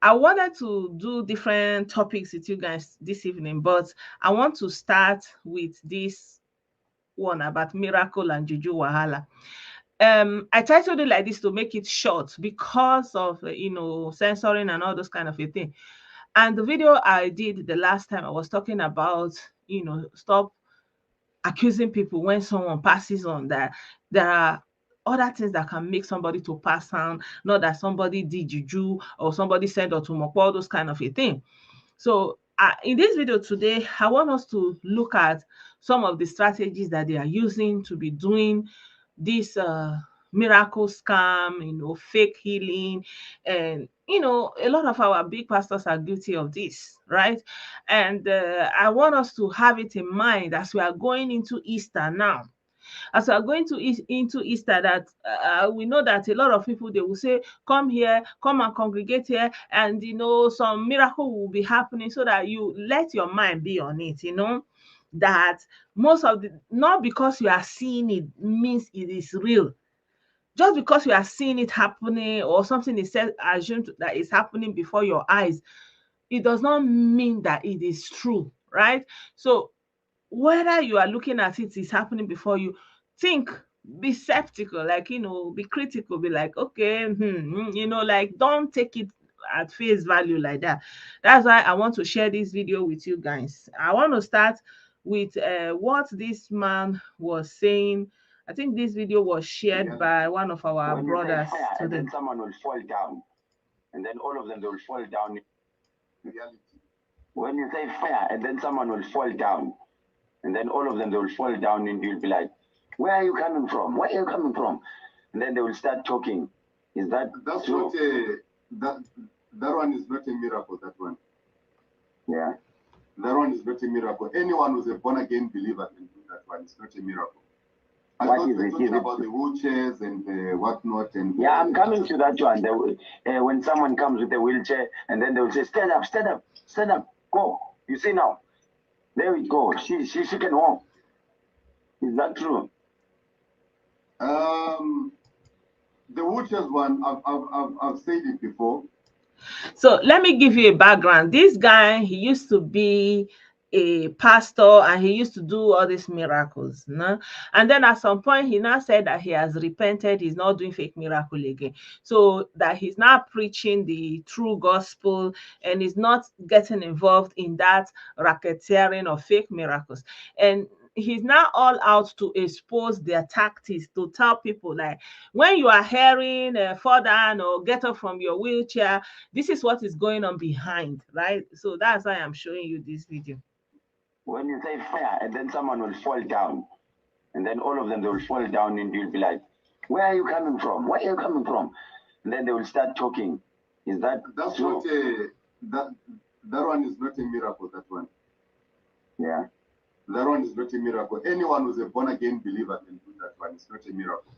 I wanted to do different topics with you guys this evening, but I want to start with this one about Miracle and Juju Wahala. I titled it like this to make it short because of censoring and all those kind of a thing. And the video I did the last time, I was talking about stop accusing people when someone passes on, that there are other things that can make somebody to pass on, not that somebody did juju or somebody sent otumoko, all those kind of a thing. So in this video today, I want us to look at some of the strategies that they are using to be doing this miracle scam, fake healing. And a lot of our big pastors are guilty of this, right? And I want us to have it in mind as we are going into Easter now. As we are going to into Easter, that we know that a lot of people, they will say, come here, come and congregate here, and some miracle will be happening, so that you let your mind be on it, that most of the, not because you are seeing it means it is real. Just because you are seeing it happening, or something is said, assumed that is happening before your eyes, it does not mean that it is true, right? So whether you are looking at it is happening before you, think, be skeptical, like, be critical, be like, okay, like, don't take it at face value like that. That's why I want to share this video with you guys. I want to start with what this man was saying. I think this video was shared by one of our brothers today. And then someone will fall down, and then all of them, they will fall down. Reality. When you say fire, and then someone will fall down, and then all of them, they will fall down, and you'll be like, where are you coming from? Where are you coming from? And then they will start talking. Is that that's true? Not that one is not a miracle, that one. Yeah. That one is not a miracle. Anyone who's a born-again believer can do that one. It's not a miracle. I thought we were talking about the wheelchairs and the whatnot. And yeah, I'm coming to that one. When someone comes with a wheelchair, and then they will say, stand up, stand up, stand up, go. You see now? There we go. She can walk. Is that true? The wheelchairs one, I've said it before. So let me give you a background. This guy, he used to be a pastor, and he used to do all these miracles, and then at some point he now said that he has repented, he's not doing fake miracle again, so that he's now preaching the true gospel, and he's not getting involved in that racketeering of fake miracles. And he's now all out to expose their tactics, to tell people, like, when you are hearing fall down or get up from your wheelchair, this is what is going on behind, right? So that's why I'm showing you this video. When you say fire, and then someone will fall down, and then all of them, they will fall down, and you'll be like, where are you coming from? Where are you coming from? And then they will start talking. Is that that's true? Not that one is not a miracle, that one. Yeah. That one is not a miracle. Anyone who's a born-again believer can do that one. It's not a miracle.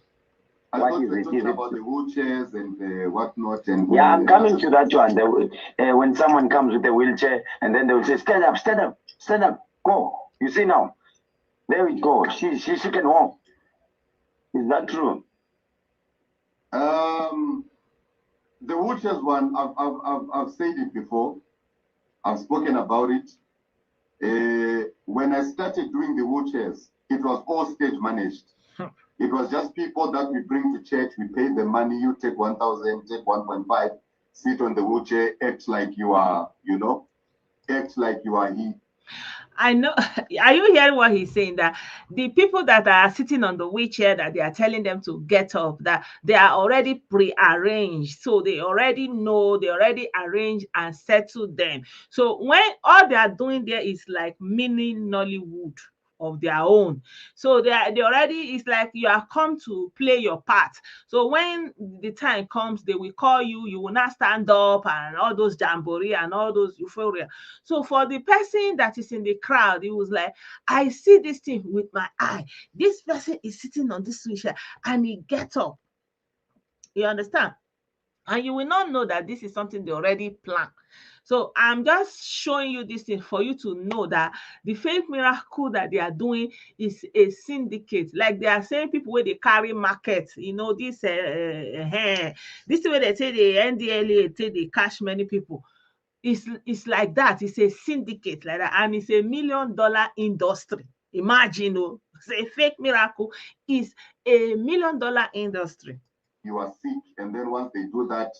I thought we were talking about the wheelchairs and the whatnot. And yeah, I'm coming to that one. When someone comes with a wheelchair, and then they will say, stand up, stand up, stand up, go. You see now? There we go. She can walk. Is that true? The wheelchairs one, I've said it before. I've spoken about it. When I started doing the wheelchairs, it was all stage managed. It was just people that we bring to church. We pay the money. You take 1,000, take 1.5, sit on the wheelchair, act like you are, act like you are he. I know. Are you hearing what he's saying? That the people that are sitting on the wheelchair, that they are telling them to get up, that they are already pre-arranged. So they already know, they already arranged and settled them. So when all they are doing there is like mini Nollywood of their own. So they already, it's like you are come to play your part. So when the time comes, they will call you, you will not stand up, and all those jamboree and all those euphoria. So for the person that is in the crowd, it was like, I see this thing with my eye. This person is sitting on this wheelchair and he gets up. You understand? And you will not know that this is something they already planned. So I'm just showing you this thing for you to know that the fake miracle that they are doing is a syndicate. Like they are saying people where they carry market, you know, this this way they say the NDLA say they cash many people. It's like that. It's a syndicate like that, and it's $1 million industry. Imagine, oh, say fake miracle is $1 million industry. You are sick, and then once they do that,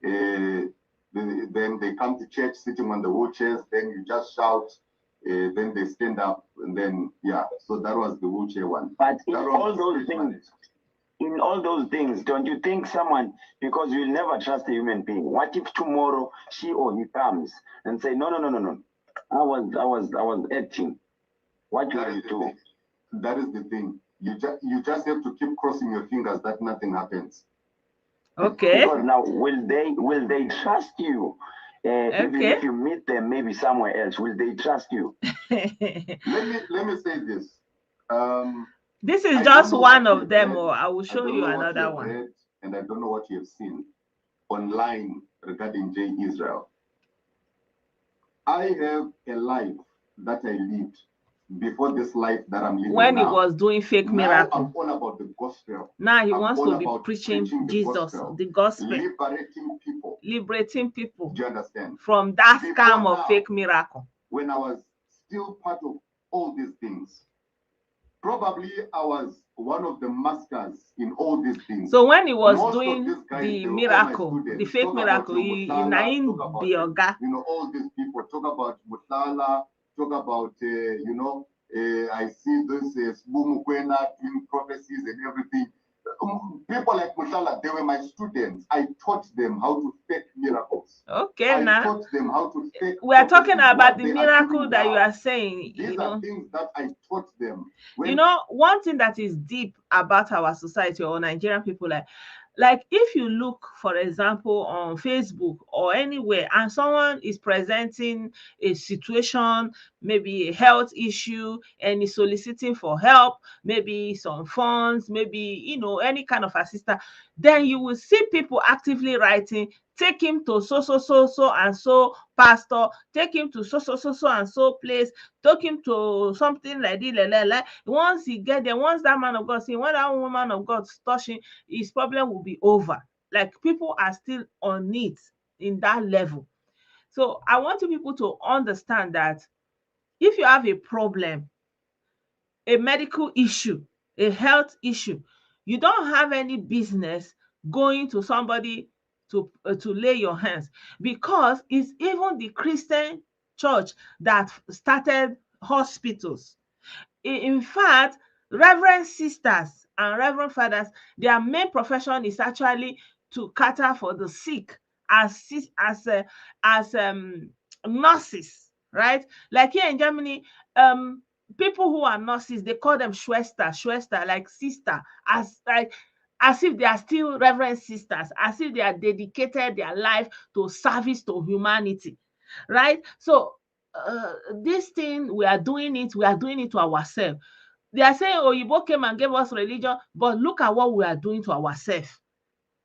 then they come to church sitting on the wheelchairs, then you just shout, then they stand up, and then, yeah, so that was the wheelchair one. But in all those things, don't you think someone, because you'll never trust a human being, what if tomorrow she or he comes and say, no, I was acting. What will you do? That is the thing. You just have to keep crossing your fingers that nothing happens. Okay. Because now, will they trust you? Even if you meet them, maybe somewhere else, will they trust you? Let me say this. This is just one of them, or I will show you another one. Read, and I don't know what you have seen online regarding J. Israel. I have a life that I lived before this life that I'm living when now. He was doing fake miracle. I'm all about the gospel. Now he wants to be preaching Jesus, the gospel, liberating people. Do you understand? From that scam of fake miracle. When I was still part of all these things, probably I was one of the masters in all these things. So when he was doing the miracle, the fake miracle, he named Bioga. You know, all these people talk about Mutala, talk about, you know, I see this Bumukwena doing prophecies and everything. People like Mutala, they were my students. I taught them how to fake miracles. Okay, I now taught them how to fake. We are talking about the miracle that you are saying. These are things that I taught them. You know, one thing that is deep about our society or Nigerian people, like if you look, for example, on Facebook or anywhere, and someone is presenting a situation, maybe a health issue, and is soliciting for help, maybe some funds, maybe, you know, any kind of assistance, then you will see people actively writing, take him to so and so pastor, take him to so and so place, take him to something like this. Once he get there, once that man of God see, when that woman of God touching, his problem will be over. Like people are still on it in that level. So I want people to understand that if you have a problem, a medical issue, a health issue, you don't have any business going to somebody to lay your hands, because it's even the Christian church that started hospitals. In fact, reverend sisters and reverend fathers, their main profession is actually to cater for the sick as nurses, right? Like here in Germany, people who are nurses, they call them Schwester, like sister, as if they are still reverend sisters, as if they are dedicated their life to service to humanity, right? So this thing, we are doing it to ourselves. They are saying Oyibo came and gave us religion, but look at what we are doing to ourselves.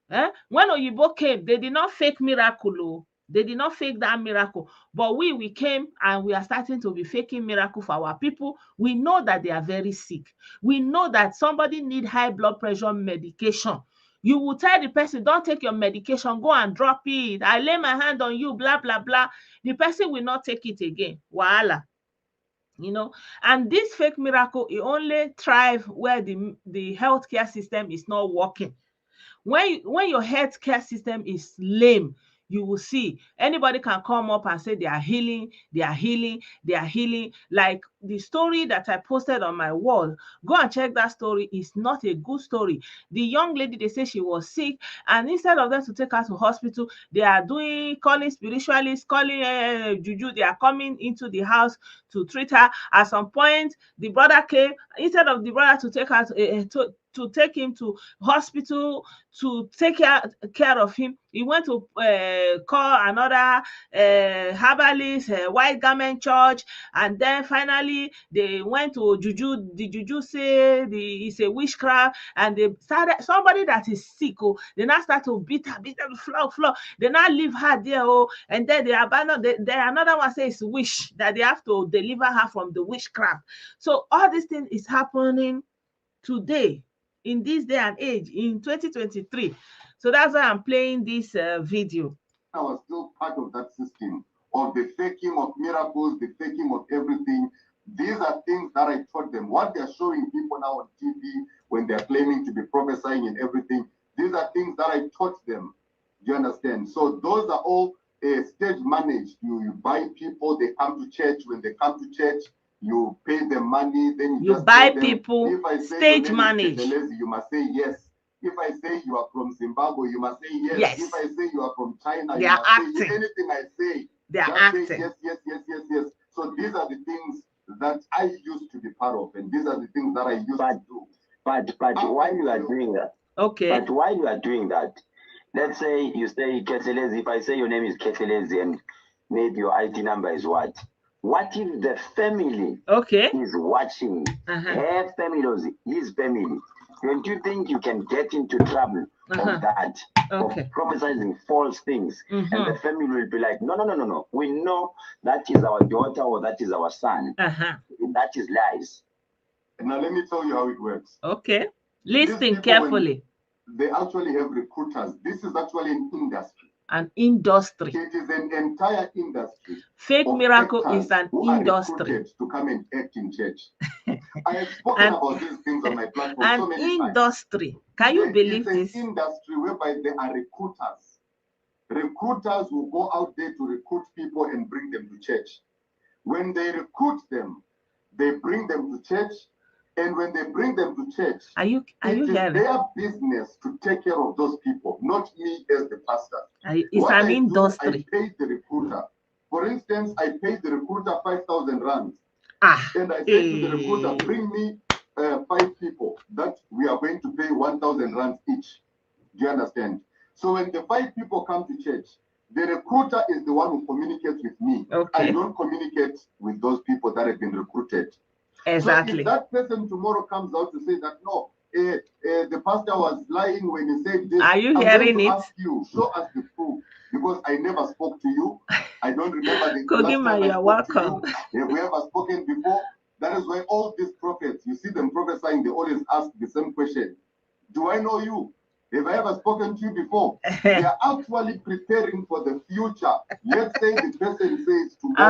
When Oyibo came, they did not fake miracle. They did not fake that miracle, but we came and we are starting to be faking miracle for our people. We know that they are very sick. We know that somebody need high blood pressure medication. You will tell the person, don't take your medication, go and drop it. I lay my hand on you, blah, blah, blah. The person will not take it again. Wahala. You know, and this fake miracle, it only thrive where the healthcare system is not working. When your healthcare system is lame, you will see anybody can come up and say they are healing. Like the story that I posted on my wall, go and check that story. It's not a good story. The young lady, they say she was sick, and instead of them to take her to hospital, they are calling spiritualists, calling Juju. They are coming into the house to treat her. At some point, the brother came. Instead of the brother to take her to take him to hospital to take care of him, he went to call another herbalist, white garment church, and then finally somebody, they went to Juju, the Juju say it's a witchcraft, and they started, somebody that is sick, oh, they now start to beat her, floor. They now leave her there, oh, and then they abandon, there another one says wish, that they have to deliver her from the witchcraft. So all this thing is happening today, in this day and age, in 2023. So that's why I'm playing this video. I was still part of that system of the faking of miracles, the faking of everything. These are things that I taught them. What they're showing people now on TV when they're claiming to be prophesying and everything, these are things that I taught them. Do you understand? So those are all stage managed. You buy people, they come to church. When they come to church, you pay them money. Then you just buy them, people, if I say stage managed. You must say yes. If I say you are from Zimbabwe, you must say yes. Yes. If I say you are from China, They you are must acting. say anything I say. They are just acting. say yes. So these are the things that I used to be part of, and these are the things that I used to do. But while you are doing that, okay. But while you are doing that, let's say you say Ketelezi. If I say your name is Ketelezi and maybe your ID number is what? What if the family is watching? Her family or his family? Don't you think you can get into trouble of that? Of prophesying false things, and the family will be like, no. We know that is our daughter or that is our son. That is lies. Now let me tell you how it works. Okay, listen carefully. They actually have recruiters. This is actually an industry. An industry. It is an entire industry. Fake miracle is an industry. To come and act in church. I have spoken about these things on my platform so many times. An industry. Can you believe this? It's an industry whereby there are recruiters. Recruiters will go out there to recruit people and bring them to church. When they recruit them, they bring them to church. And when they bring them to church, it is their business to take care of those people, not me as the pastor. It's an industry. I paid the recruiter. For instance, I paid the recruiter 5,000 rands. And I said to the recruiter, bring me 5 people that we are going to pay 1,000 rands each. Do you understand? So when the 5 people come to church, the recruiter is the one who communicates with me. I don't communicate with those people that have been recruited. Exactly. So if that person tomorrow comes out to say that no, the pastor was lying when he said this, are you hearing it? Ask you, show us the proof, because I never spoke to you. I don't remember the Kogima, you're welcome. Have we ever spoken before? That is why all these prophets, you see them prophesying, they always ask the same question. Do I know you? Have I ever spoken to you before? They are actually preparing for the future. Let's say the person says tomorrow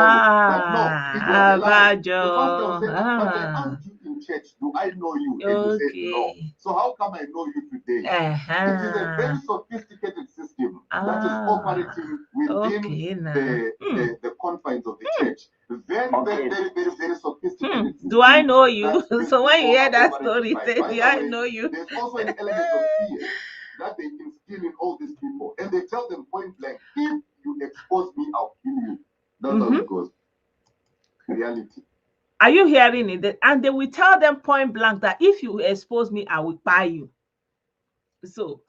that no, it was a lie. The pastor will say, but I asked you in church, do I know you? And you said no. So how come I know you today? It is a very sophisticated system that is operating within the confines of the church. Very sophisticated. Do I know you? So when you hear that story, say, do I know you? There's also an element of fear that they instill in all these people, and they tell them point blank, if you expose me, I'll kill you. That's how it goes. Reality. Are you hearing it? And they will tell them point blank that if you expose me, I will buy you. So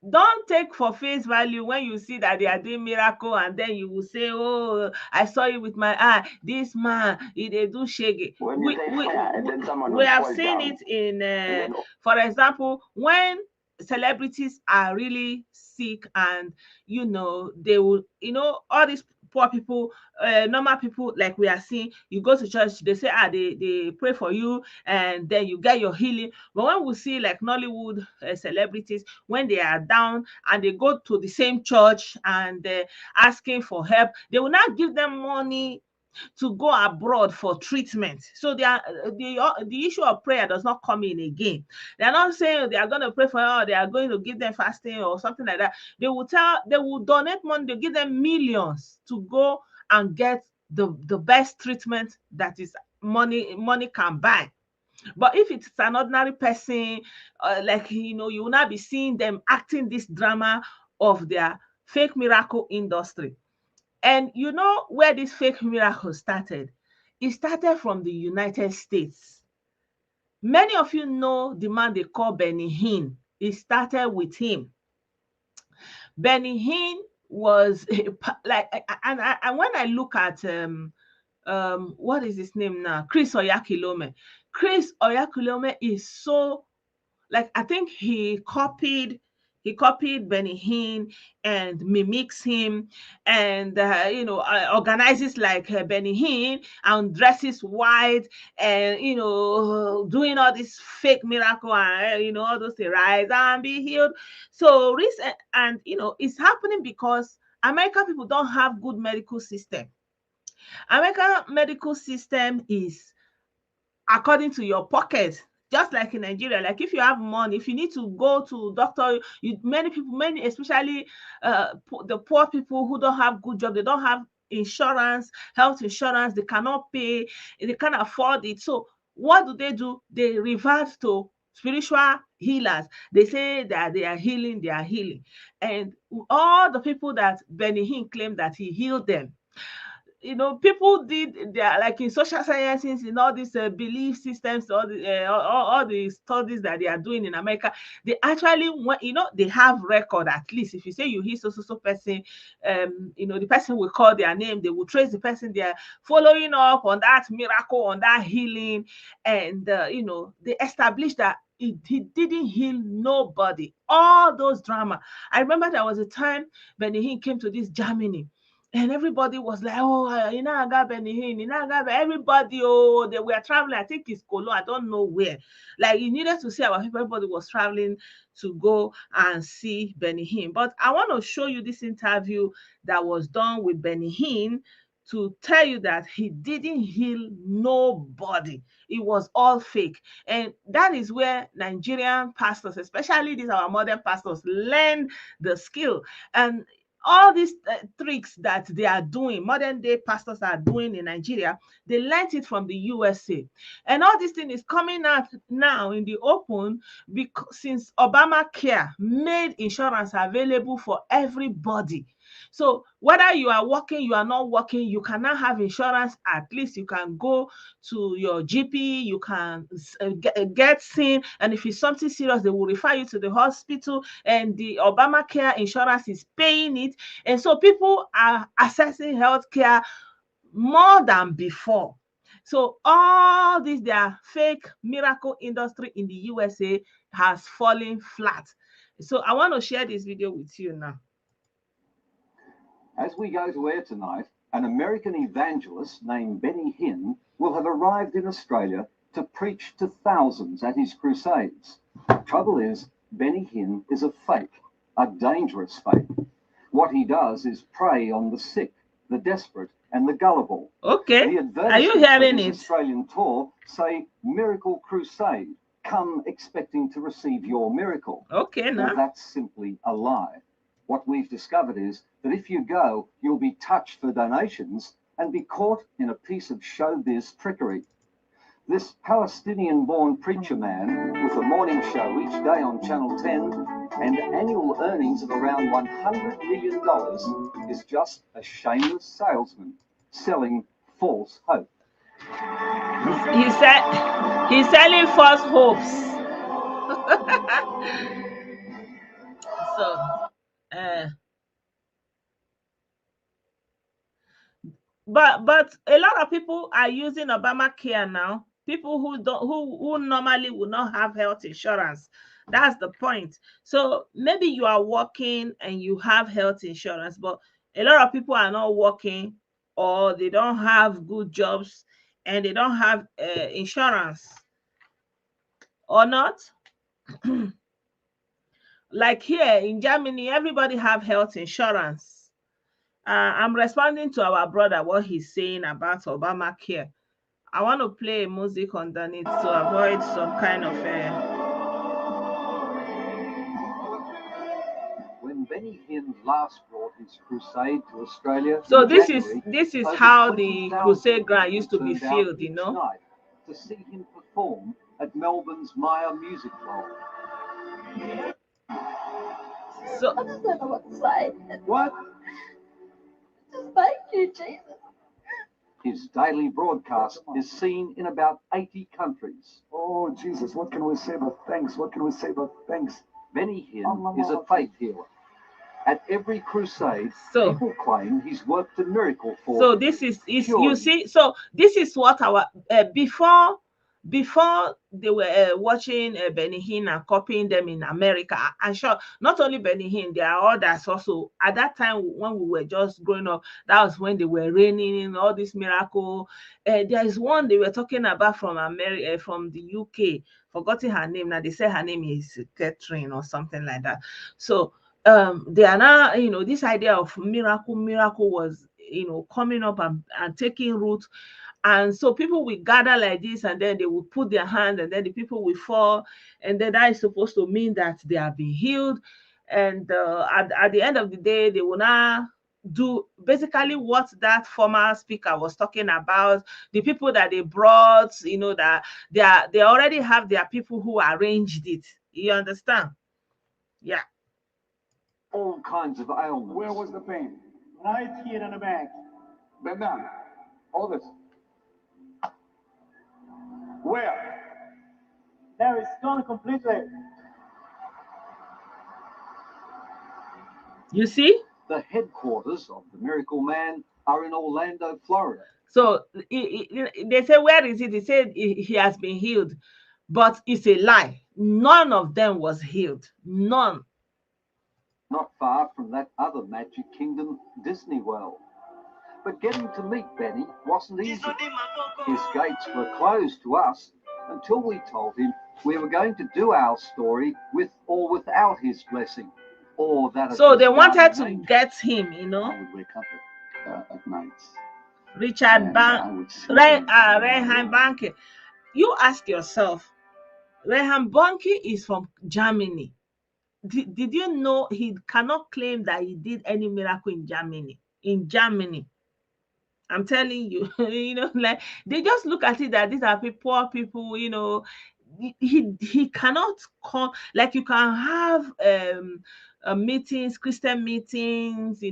don't take for face value when you see that they are doing miracle, and then you will say, oh, I saw you with my eye. This man, they do shaggy. We have seen it in, for example, when celebrities are really sick, and they will, all these poor people, normal people, like we are seeing, you go to church, they say they pray for you, and then you get your healing. But when we see like Nollywood celebrities, when they are down and they go to the same church and asking for help, they will not give them money to go abroad for treatment. So the issue of prayer does not come in again. They are not saying they are going to pray for you, or they are going to give them fasting or something like that. They will donate money, they give them millions to go and get the best treatment that is money can buy. But if it's an ordinary person, you will not be seeing them acting this drama of their fake miracle industry. And you know where this fake miracle started? It started from the United States. Many of you know the man they call Benny Hinn. It started with him. Benny Hinn was and when I look at what is his name now? Chris Oyakhilome. Chris Oyakhilome is so, like, I think he copied Benny Hinn and mimics him, and organizes like Benny Hinn, and dresses white, and doing all this fake miracle, and all those things, rise and be healed. So recent, and it's happening because American people don't have good medical system. American medical system is according to your pocket, just like in Nigeria. Like, if you have money, if you need to go to doctor, many people, many especially the poor people who don't have good job, they don't have insurance, health insurance, they cannot pay, they can't afford it. So what do? They revert to spiritual healers. They say that they are healing, and all the people that Benny Hinn claimed that he healed them, people did their, like, in social sciences, in all these belief systems, all the studies that they are doing in America, they actually want, they have record. At least if you say you hear so person, the person will call their name, they will trace the person, they are following up on that miracle, on that healing, and they establish that he didn't heal nobody. All those drama. I remember there was a time Benny Hinn came to this Germany, and everybody was like, oh, I got Benny Hinn, everybody, oh, they were traveling. I think it's Cologne, I don't know where. Like, you needed to see our people, everybody was traveling to go and see Benny Hinn. But I want to show you this interview that was done with Benny Hinn to tell you that he didn't heal nobody. It was all fake. And that is where Nigerian pastors, especially these our modern pastors, learn the skill. And all these tricks that they are doing, modern day pastors are doing in Nigeria, they learned it from the USA. And all this thing is coming out now in the open because since Obamacare made insurance available for everybody. So whether you are working, you are not working, you cannot have insurance. At least you can go to your GP, you can get seen, and if it's something serious, they will refer you to the hospital, and the Obamacare insurance is paying it. And so people are accessing healthcare more than before. So all this, their fake miracle industry in the USA has fallen flat. So I want to share this video with you now. As we go to air tonight, an American evangelist named Benny Hinn will have arrived in Australia to preach to thousands at his crusades. Trouble is, Benny Hinn is a fake, a dangerous fake. What he does is prey on the sick, the desperate, and the gullible. Okay, The are you hearing his it? Australian tour say Miracle Crusade. Come expecting to receive your miracle. Okay, now. Well, that's simply a lie. What we've discovered is that if you go, you'll be touched for donations and be caught in a piece of showbiz trickery. This Palestinian-born preacher man, with a morning show each day on Channel 10 and annual earnings of around $100 million, is just a shameless salesman selling false hope. He's selling false hopes. So, but a lot of people are using Obamacare now. People who normally would not have health insurance. That's the point. So maybe you are working and you have health insurance, but a lot of people are not working, or they don't have good jobs, and they don't have insurance, or not. Like here in Germany, everybody have health insurance. I'm responding to our brother, what he's saying about Obamacare. I want to play music underneath to avoid some kind of When Benny Hinn last brought his crusade to Australia, so this January, is how the crusade ground used to be filled, each night to see him perform at Melbourne's Maya Music Hall. So I just don't know what to say. What? Just thank you, Jesus. His daily broadcast is seen in about 80 countries. Oh, Jesus, what can we say but thanks? What can we say but thanks? Benny Hinn is a faith healer. At every crusade, So people claim he's worked a miracle for so them. this is Sure. you see, so this is what our before they were watching Benny Hinn and copying them in America. I'm sure not only Benny Hinn, there are others also. At that time when we were just growing up, that was when they were reigning in all this miracle. There is one they were talking about from America, from the UK. Forgotten her name now. They say her name is Catherine or something like that. So they are now, this idea of miracle was, coming up and taking root. And so people will gather like this, and then they will put their hand, and then the people will fall, and then that is supposed to mean that they have been healed. And at the end of the day, they will now do basically what that former speaker was talking about. The people that they brought, that they already have their people who arranged it. You understand? Yeah. All kinds of ailments. Where was the pain? Right here in the back. Bend down. Hold it. Where? There, it's gone completely. You see? The headquarters of the Miracle Man are in Orlando, Florida. So they say, where is it? He said he has been healed, but it's a lie. None of them was healed. None. Not far from that other Magic Kingdom, Disney World. But getting to meet Benny wasn't easy. His gates were closed to us until we told him we were going to do our story with or without his blessing, or that. So they wanted to get him, I would wake up at night. Richard Reinhard Bonnke. You ask yourself, Reinhard Bonnke is from Germany. Did you know he cannot claim that he did any miracle in Germany? In Germany, I'm telling you, like they just look at it that these are poor people, he cannot come. Like you can have meetings, Christian meetings,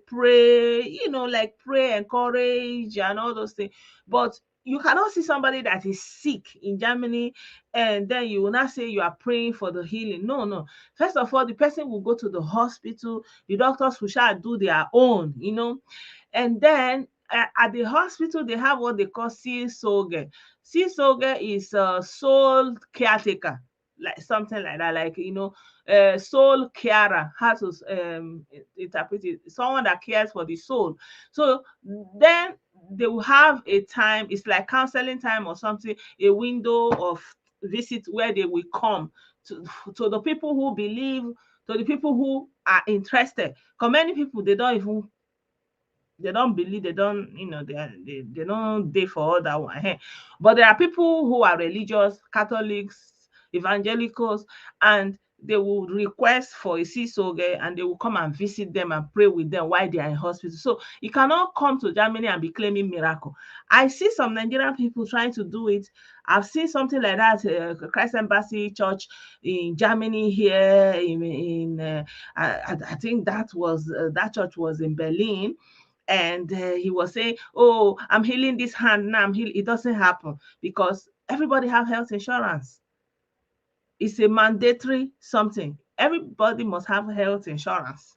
pray, like pray, encourage, and all those things. But you cannot see somebody that is sick in Germany and then you will not say you are praying for the healing. No, no. First of all, the person will go to the hospital, the doctors will shall do their own, and then at the hospital they have what they call Seelsorge. Seelsorge is a soul caretaker, like something like that, like soul carer, how to interpret it, someone that cares for the soul. So then they will have a time, it's like counseling time or something, a window of visit where they will come to the people who believe, to the people who are interested. Because many people they don't believe, they don't, they don't day for all that one. But there are people who are religious, Catholics, evangelicals, and they will request for a seelsorge and they will come and visit them and pray with them while they are in hospital. So you cannot come to Germany and be claiming miracle. I see some Nigerian people trying to do it. I've seen something like that, Christ Embassy Church in Germany here. I think that church was in Berlin. And he was saying, oh, I'm healing this hand now, it doesn't happen because everybody have health insurance. It's a mandatory something. Everybody must have health insurance.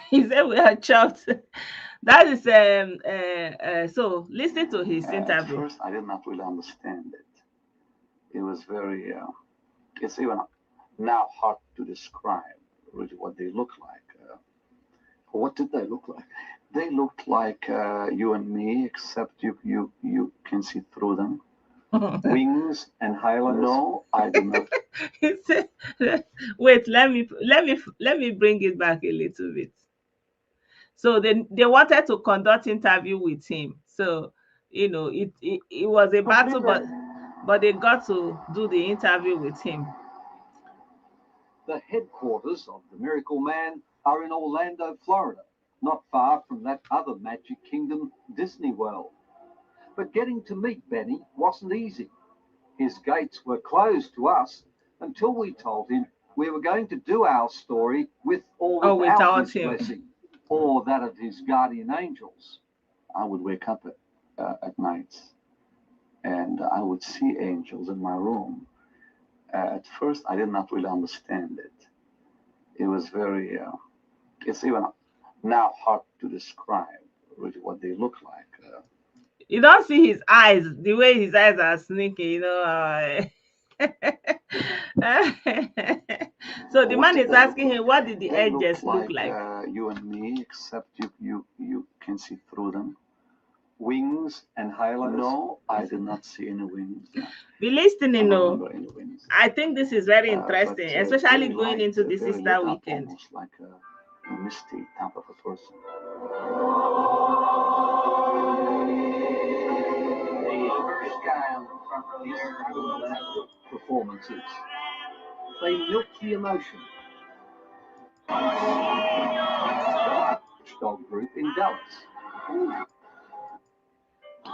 He said we are chopped. That is so listen to his interview. At first, I did not really understand it. It was very, it's even now hard to describe really what they look like. What did they look like? They looked like you and me, except you can see through them. Wings and halos. No, I do not. He said, wait, let me bring it back a little bit. So they wanted to conduct interview with him. So it was a battle, but they got to do the interview with him. The headquarters of the Miracle Man are in Orlando, Florida, not far from that other Magic Kingdom, Disney World. But getting to meet Benny wasn't easy. His gates were closed to us until we told him we were going to do our story with or without his blessing, or that of his guardian angels. I would wake up at night and I would see angels in my room. At first, I did not really understand it. It was very, it's even now hard to describe really what they look like. You don't see his eyes, the way his eyes are sneaking, you know. So the man is asking him, what did the They edges look like? You and me, except you can see through them. Wings and halos? No, I did not see any wings. Be listening, I don't no. remember any wings. I think this is very interesting, especially very going light, into the very Sister lit up, weekend. almost like a misty type of a person. The guy on the front row there, performances. They milk the emotion. Dog group in Dallas.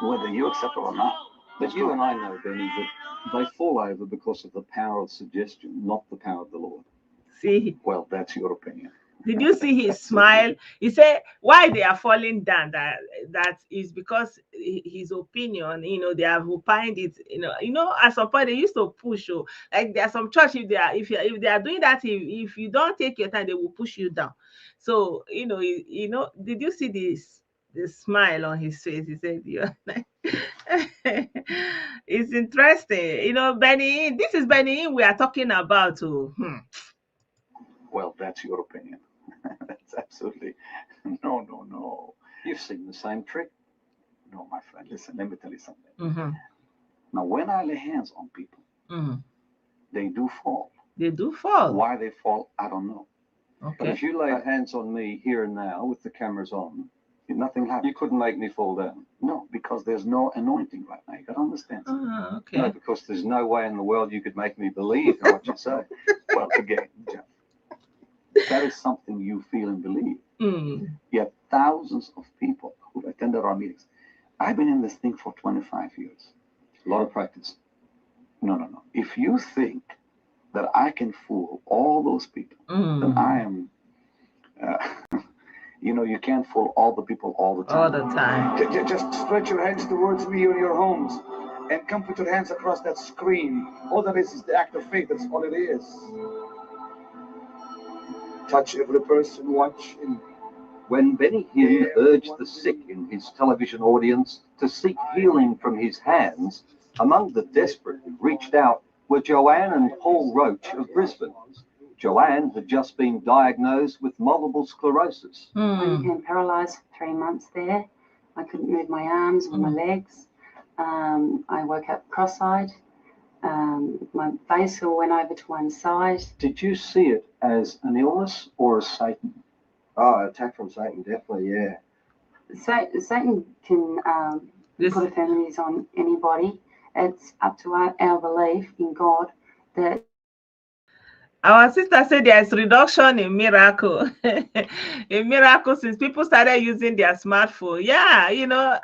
Whether you accept it or not. But you and I know, Benny, that they fall over because of the power of suggestion, not the power of the Lord. See? Well, that's your opinion. Did you see his smile? He said, why they are falling down, that is because his opinion, you know, they have opined it, you know, at some point they used to push you. Like there are some church, if they are doing that, if you don't take your time, they will push you down. So, you know, did you see the smile on his face? He said, yeah. It's interesting. You know, Benny, this is Benny we are talking about. Oh. Well, that's your opinion. That's absolutely no. You've seen the same trick. No, my friend. Listen, let me tell you something. Mm-hmm. Now, when I lay hands on people, they do fall. They do fall. Why they fall, I don't know. Okay. But if you laid hands on me here and now with the cameras on, nothing happened. You couldn't make me fall down. No, because there's no anointing right now. You got to understand. Okay. No, because there's no way in the world you could make me believe in what you say. Well, again, that is something you feel and believe. Yet thousands of people who attended our meetings. I've been in this thing for 25 years. A lot of practice. No. If you think that I can fool all those people, then I am, you can't fool all the people all the time. All the time. Just stretch your hands towards me in your homes and come put your hands across that screen. All that is the act of faith. That's all it is. Touch every person, watch him. When Benny Hinn urged the sick in his television audience to seek healing from his hands, among the desperate who reached out were Joanne and Paul Roach of Brisbane. Joanne had just been diagnosed with multiple sclerosis. I became paralysed for 3 months there. I couldn't move my arms or my legs. I woke up cross-eyed. My face all went over to one side. Did you see it as an illness or as Satan? Oh, attack from Satan, definitely, yeah. Satan can put infirmities on anybody. It's up to our belief in God that. Our sister said there's reduction in miracle. In miracle, since people started using their smartphone. Yeah,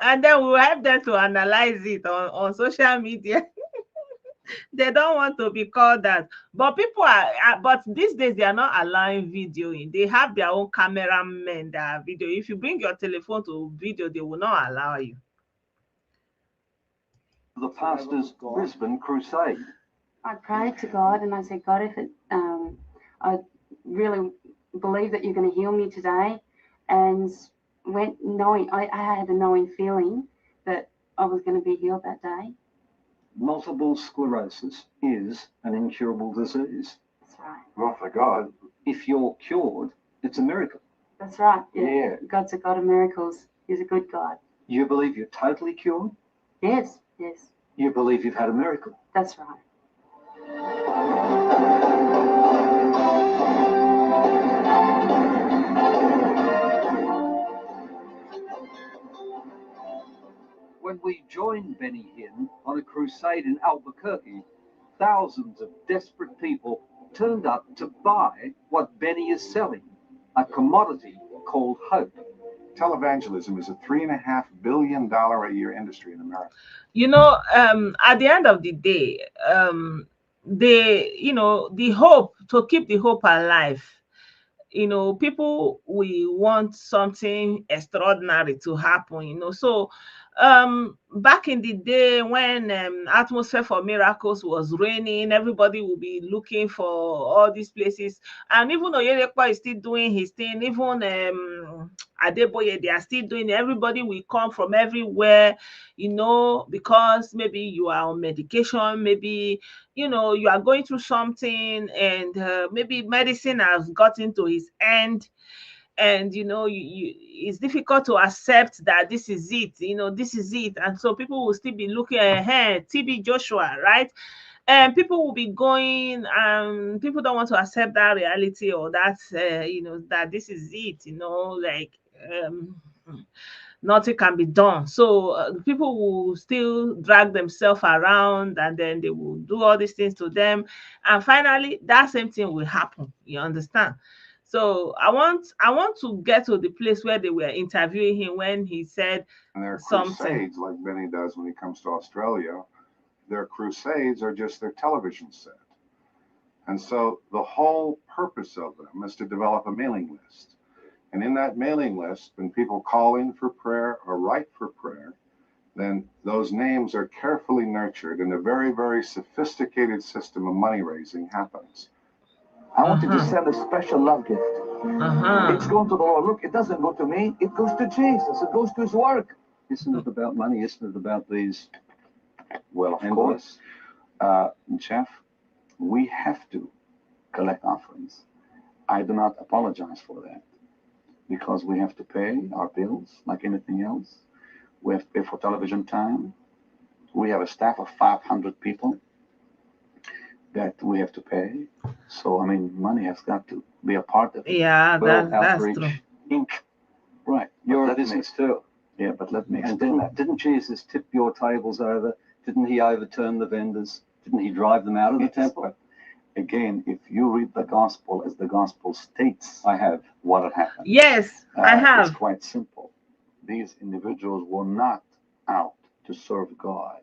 and then we'll help them to analyze it on social media. They don't want to be called that, but people but these days they are not allowing videoing. They have their own cameramen that are video. If you bring your telephone to video, they will not allow you. The pastor's Brisbane crusade. I prayed to God and I said, God, if I really believe that you're going to heal me today, and went knowing I had a knowing feeling that I was going to be healed that day. Multiple sclerosis is an incurable disease. That's right. Not for God. If you're cured, it's a miracle. That's right. Yeah. God's a God of miracles. He's a good God. You believe you're totally cured? Yes. You believe you've had a miracle? That's right. When we joined Benny Hinn on a crusade in Albuquerque, thousands of desperate people turned up to buy what Benny is selling, a commodity called hope. Televangelism is a $3.5 billion a year industry in America. At the end of the day, the hope, to keep the hope alive, people, we want something extraordinary to happen, so back in the day when atmosphere for miracles was raining, everybody will be looking for all these places. And even Oyedepo is still doing his thing, even Adeboye, they are still doing it. Everybody will come from everywhere, you know, because maybe you are on medication, maybe, you know, you are going through something, and maybe medicine has gotten to his end. And you know, it's difficult to accept that this is it, you know, this is it. And so people will still be looking ahead, TB Joshua, right? And people will be going, people don't want to accept that reality, or that you know, that this is it, you know, like nothing can be done. So people will still drag themselves around, and then they will do all these things to them, and finally that same thing will happen, you understand? So I want to get to the place where they were interviewing him when he said And their something. crusades, like Benny does when he comes to Australia, their crusades are just their television set. And so the whole purpose of them is to develop a mailing list. And in that mailing list, when people call in for prayer or write for prayer, then those names are carefully nurtured, and a very, very sophisticated system of money raising happens. I wanted to send a special love gift. It's going to the Lord. Look, it doesn't go to me. It goes to Jesus. It goes to his work. Isn't it about money? Isn't it about these? Well, of course, Jeff, we have to collect offerings. I do not apologize for that, because we have to pay our bills like anything else. We have to pay for television time. We have a staff of 500 people that we have to pay. So, I mean, money has got to be a part of it. Yeah, Well, that's Outreach true. Inc. Right. You're a business too. Yeah, but let me And explain that. didn't Jesus tip your tables over? Didn't he overturn the vendors? Didn't he drive them out of the Yes, temple? but again, if you read the gospel as the gospel states, I have. what had happened. Yes, I have. It's quite simple. These individuals were not out to serve God.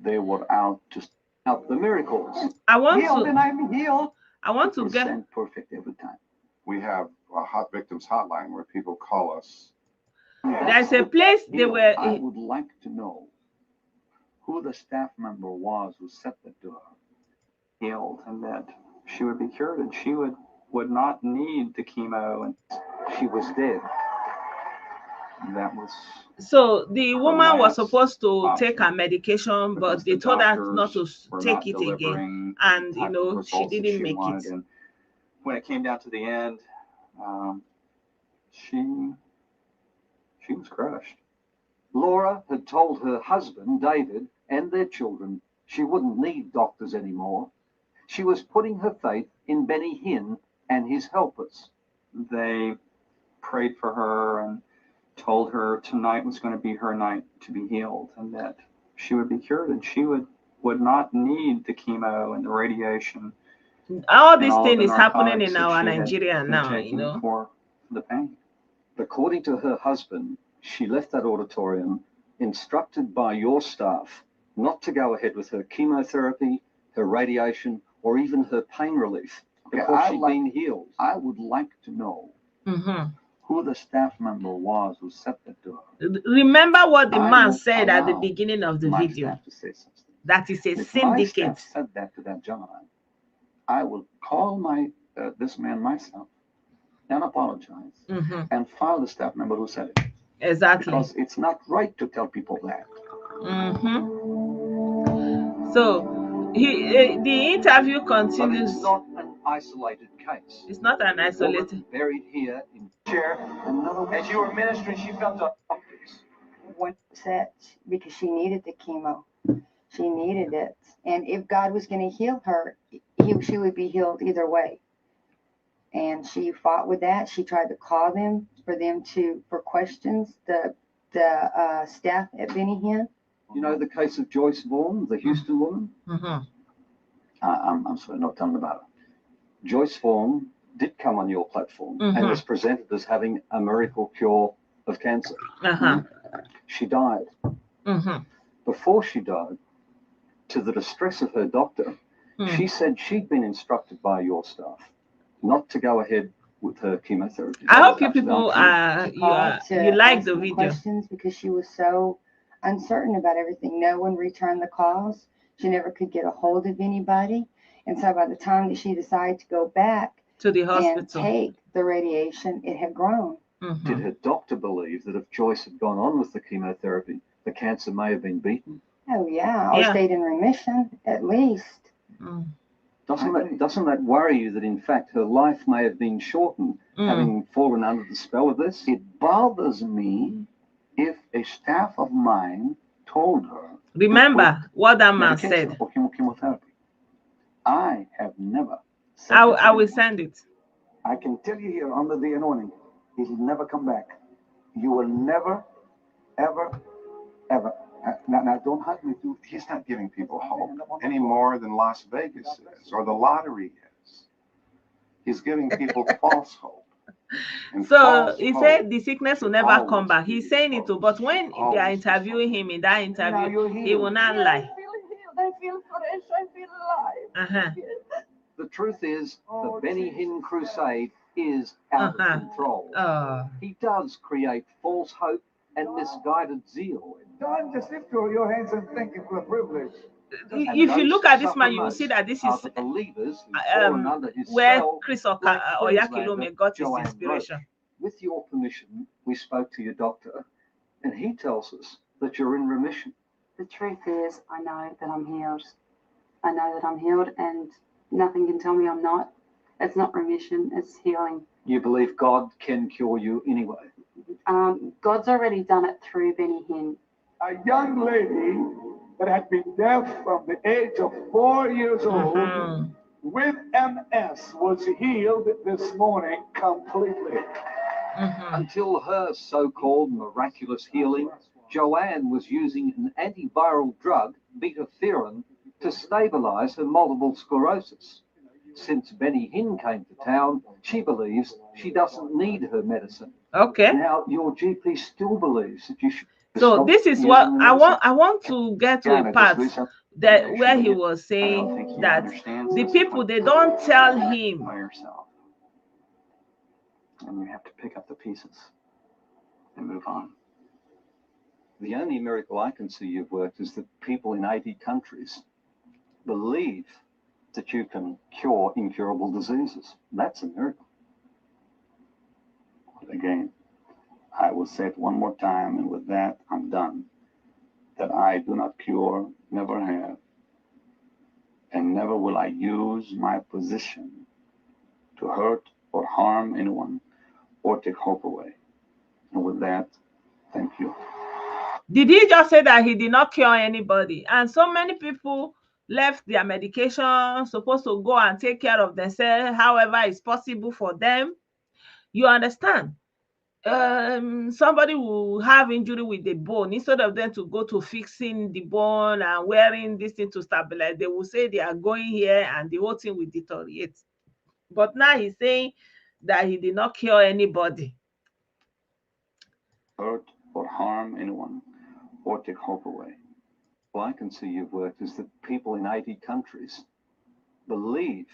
They were out to Out the miracles. I want heal, to and I'm healed. I want to get Percent perfect every time. We have a hot victims hotline where people call us. there's a place they Healed. were I would like to know who the staff member was who said that to her. Healed, and that she would be cured, and she would not need the chemo, and She was dead. that was so the woman was last supposed to option, take her medication, but because they the told her not to doctors were take not it again, delivering and the you type of know, she results that didn't make wanted. it. And when it came down to the end, she was crushed. Laura had told her husband, David, and their children she wouldn't need doctors anymore. She was putting her faith in Benny Hinn and his helpers. They prayed for her and told her tonight was going to be her night to be healed, and that she would be cured, and she would not need the chemo and the radiation. All this thing the is happening narcotics in that our she had Nigeria been now, you taking know. for the pain. According to her husband, she left that auditorium instructed by your staff not to go ahead with her chemotherapy, her radiation, or even her pain relief, because she'd been healed. I would like to know who the staff member was who said that to her. Remember what the I man will said at the allow beginning of the my video. staff to say something. That is a If my staff syndicate. said that to that gentleman, I will call this man myself and apologize and file the staff member who said it. Exactly. Because it's not right to tell people that. So the interview But continues. it's not an isolated case. It's not an isolated. Woman buried here in Chair, as you were ministering, she felt upset because she needed the chemo. She needed it. And if God was going to heal her, she would be healed either way. And she fought with that. She tried to call them for questions, the staff at Benny Hinn. You know the case of Joyce Vaughan, the Houston woman? I'm sorry, no, tell me about it. Joyce Vaughan did come on your platform and was presented as having a miracle cure of cancer. She died. Before she died, to the distress of her doctor, she said she'd been instructed by your staff not to go ahead with her chemotherapy. I hope you people you like the video. Questions because she was so uncertain about everything. No one returned the calls. She never could get a hold of anybody. And so by the time that she decided to go back to the hospital and take the radiation, it had grown. Mm-hmm. Did her doctor believe that if Joyce had gone on with the chemotherapy, the cancer may have been beaten? Oh yeah, or stayed in remission at least. Mm. Doesn't that worry you that in fact her life may have been shortened, having fallen under the spell of this? It bothers me if a staff of mine told her. Remember what that man said. For chemotherapy. I have never. I will send it. I can tell you here under the anointing, he'll never come back. You will never, ever, ever. Now don't hug me, dude. He's not giving people hope any more than Las Vegas is or the lottery is. He's giving people false hope. So he said the sickness will never come back. He's saying it too, but when they are interviewing him in that interview, he will not lie. I feel fresh. I feel alive. The truth is, the Benny Hinn crusade is out of control. He does create false hope and misguided zeal. Don't just lift your hands and thank him for the privilege. If you look at this man, you will see that this is where Chris Oyakilome got his inspiration. With your permission, we spoke to your doctor, and he tells us that you're in remission. The truth is, I know that I'm healed. I know that I'm healed, and nothing can tell me I'm not. It's not remission, it's healing. You believe God can cure you anyway? God's already done it through Benny Hinn. A young lady that had been deaf from the age of 4 years old with MS was healed this morning completely. Until her so-called miraculous healing, Joanne was using an antiviral drug, betaferin, to stabilize her multiple sclerosis. Since Benny Hinn came to town, she believes she doesn't need her medicine. Okay. Now, your GP still believes that you should. So this is what I want to get to a part that where he was saying that the people, they don't tell him. By yourself. And you have to pick up the pieces and move on. The only miracle I can see you've worked is that people in 80 countries believe that you can cure incurable diseases. That's a miracle. Again, I will say it one more time, and with that, I'm done. That I do not cure, never have, and never will I use my position to hurt or harm anyone or take hope away. And with that, thank you. Did he just say that he did not cure anybody? And so many people left their medication, supposed to go and take care of themselves, however it's possible for them. You understand? Somebody will have injury with the bone. Instead of them to go to fixing the bone and wearing this thing to stabilize, they will say they are going here and the whole thing will deteriorate. But now he's saying that he did not cure anybody. Hurt or harm anyone or take hope away. Well, I can see you've worked is that people in 80 countries believe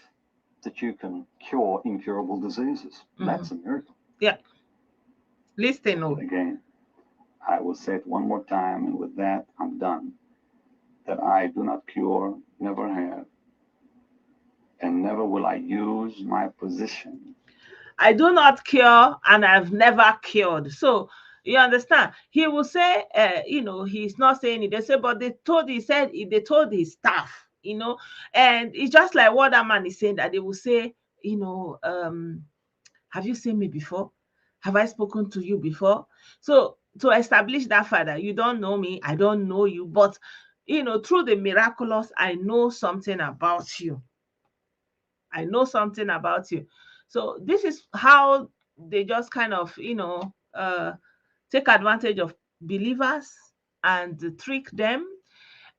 that you can cure incurable diseases. That's a miracle. Yeah. Listen. Again, I will say it one more time, and with that, I'm done. That I do not cure, never have, and never will I use my position. I do not cure, and I've never cured. So you understand? He will say, he's not saying it. They say, but they told his staff, and it's just like what that man is saying, that they will say, have you seen me before? Have I spoken to you before? So to establish that, Father, you don't know me, I don't know you, but through the miraculous, I know something about you. I know something about you. So this is how they just kind of, take advantage of believers and trick them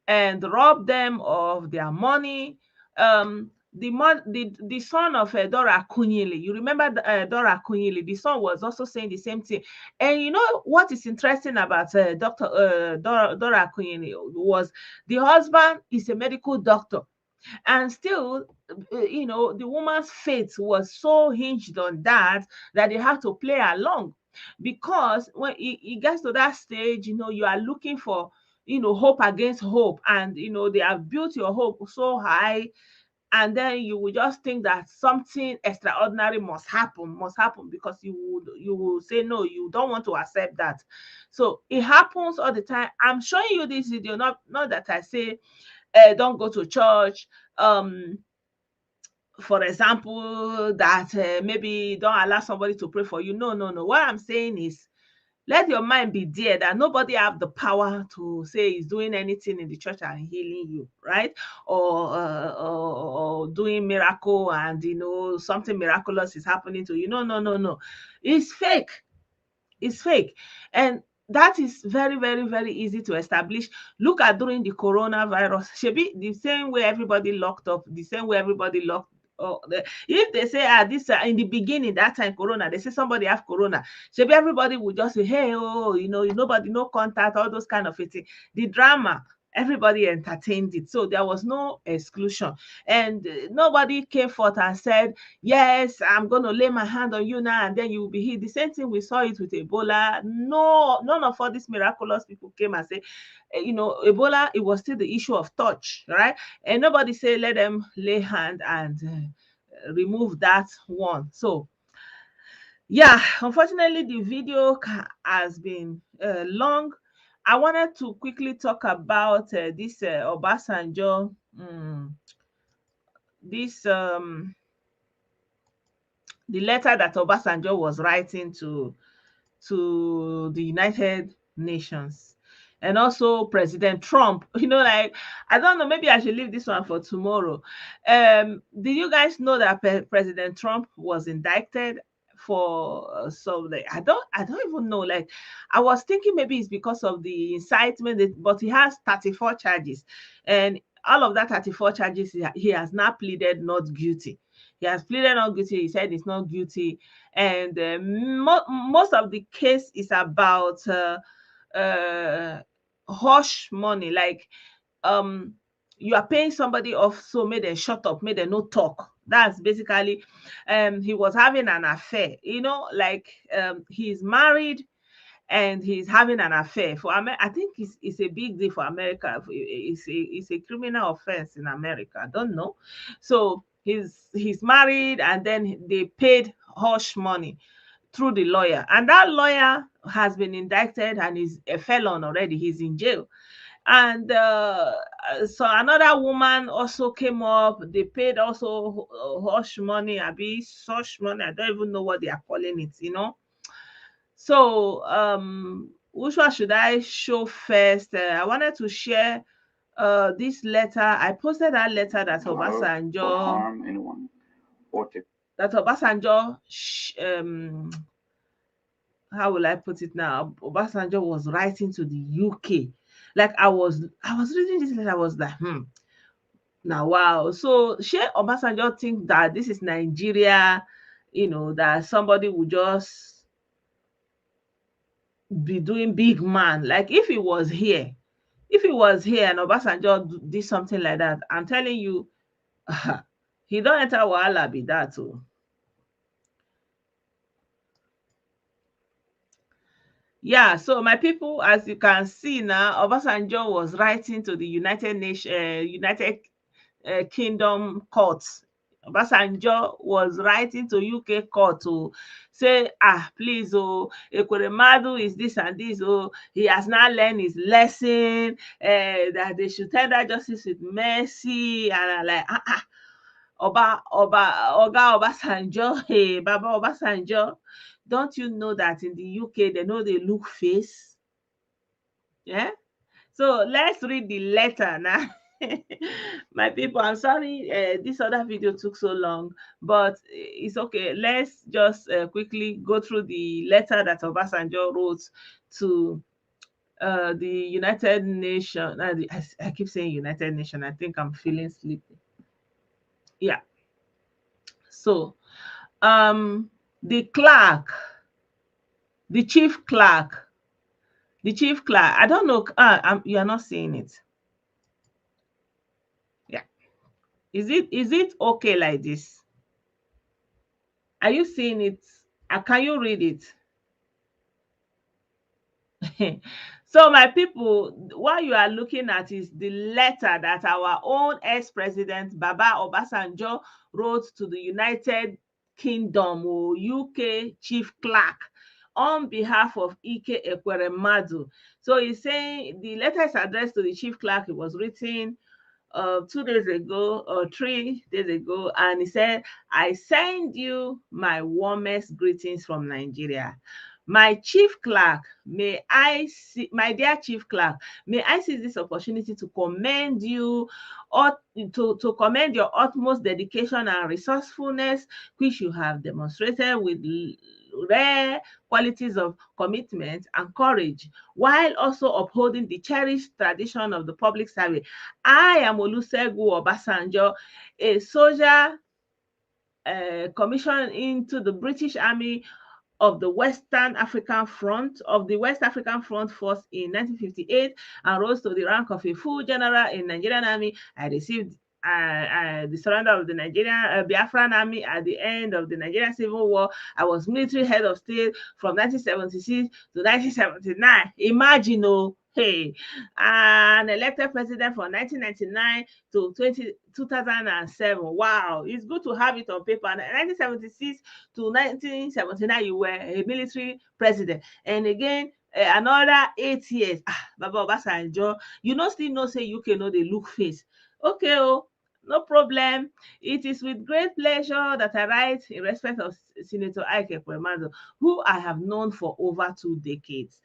and rob them of their money. The son of Dora Akunyili, you remember Dora Akunyili, the son was also saying the same thing. And you know what is interesting about Dora Akunyili was the husband is a medical doctor. And still, you know, the woman's fate was so hinged on that they had to play along. Because when it gets to that stage, you know, you are looking for, you know, hope against hope, and you know, they have built your hope so high, and then you will just think that something extraordinary must happen, because you will say no, you don't want to accept that. So it happens all the time. I'm showing you this video, not that I say don't go to church, for example, that maybe don't allow somebody to pray for you. No, no, no. What I'm saying is, let your mind be there that nobody have the power to say he's doing anything in the church and healing you, right? Or doing miracle, and you know, something miraculous is happening to you. No, no, no, no. It's fake. It's fake. And that is very, very, very easy to establish. Look at during the coronavirus. Should be the same way everybody locked up, the same way everybody locked. If they say this in the beginning, that time corona, they say somebody have corona, should be everybody would just say, hey, oh, you know, nobody, no contact, all those kind of things. The drama, everybody entertained it, so there was no exclusion, and nobody came forth and said, yes, I'm going to lay my hand on you now and then you will be healed. The same thing, we saw it with Ebola. No, none of all these miraculous people came and say, you know, Ebola, it was still the issue of touch, right? And nobody say, let them lay hand and remove that one. So yeah, unfortunately, the video has been long. I wanted to quickly talk about this Obasanjo, this the letter that Obasanjo was writing to the United Nations, and also President Trump. You know, like, I don't know, maybe I should leave this one for tomorrow. Did you guys know that President Trump was indicted for I don't even know. Like, I was thinking maybe it's because of the incitement, but he has 34 charges, and all of that 34 charges, he has now pleaded not guilty. He has pleaded not guilty. He said he's not guilty, and most of the case is about hush money. Like, you are paying somebody off, so may they shut up, may they no talk. That's basically, he was having an affair, you know, like, he's married and he's having an affair. For I think it's a big deal for America. It's a criminal offense in America. I don't know. So he's married, and then they paid hush money through the lawyer, and that lawyer has been indicted and is a felon already. He's in jail. And so another woman also came up. They paid also hush money, such money. I don't even know what they are calling it, you know. So which one should I show first? I wanted to share this letter. I posted that letter that Obasanjo, or harm anyone, or that Obasanjo, how will I put it now? Obasanjo was writing to the UK. Like, I was reading this letter, I was like, now wow. So Sheikh Obasanjo think that this is Nigeria, you know, that somebody would just be doing big man. Like, if he was here and Obasanjo did something like that, I'm telling you, he don't enter Wahala be that too. Yeah, so my people, as you can see now, Obasanjo was writing to the United Kingdom courts. Obasanjo was writing to UK court to say, please, Ekweremadu is this and this, he has now learned his lesson, that they should tender justice with mercy, and I'm like, Oga Obasanjo, hey, Baba Obasanjo, don't you know that in the UK they know they look face? Yeah. So let's read the letter now. My people, I'm sorry this other video took so long, but it's okay. Let's just quickly go through the letter that Obasanjo wrote to the United Nations. I keep saying United Nations. I think I'm feeling sleepy. Yeah. So the chief clerk, I don't know, you are not seeing it. Yeah. Is it okay like this? Are you seeing it? Can you read it? So my people, what you are looking at is the letter that our own ex-president Baba Obasanjo wrote to the United Kingdom or UK chief clerk on behalf of Ike Ekweremadu. So he's saying the letter is addressed to the chief clerk. It was written 2 days ago or 3 days ago, and he said, I send you my warmest greetings from Nigeria. My chief clerk, my dear chief clerk, may I seize this opportunity to commend you or to commend your utmost dedication and resourcefulness, which you have demonstrated with rare qualities of commitment and courage, while also upholding the cherished tradition of the public service. I am Olusegun Obasanjo, a soldier commissioned into the British Army of the West African Front Force in 1958 and rose to the rank of a full general in Nigerian Army. I received the surrender of the Nigerian Biafran Army at the end of the Nigerian Civil War. I was military head of state from 1976 to 1979. Imagine, hey, and elected president from 1999 to 2007. Wow, it's good to have it on paper. 1976 to 1979, you were a military president. And again, another 8 years. Baba Obasanjo, still know say UK no dey look face. Okay, no problem. It is with great pleasure that I write in respect of Senator Ike Ekweremadu, who I have known for over 2 decades.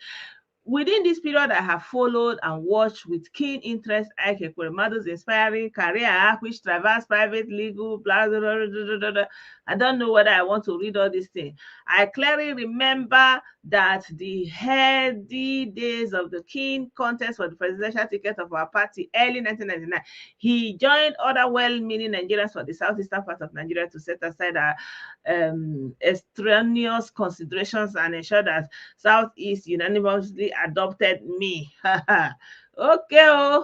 Within this period, I have followed and watched with keen interest Ike Ekweremadu's inspiring career, which traversed private, legal, blah, blah, blah, blah, blah, blah. I don't know whether I want to read all these things. I clearly remember that the heady days of the keen contest for the presidential ticket of our party, early 1999, he joined other well-meaning Nigerians for the southeastern part of Nigeria to set aside our extraneous considerations and ensure that Southeast unanimously adopted me. Okay,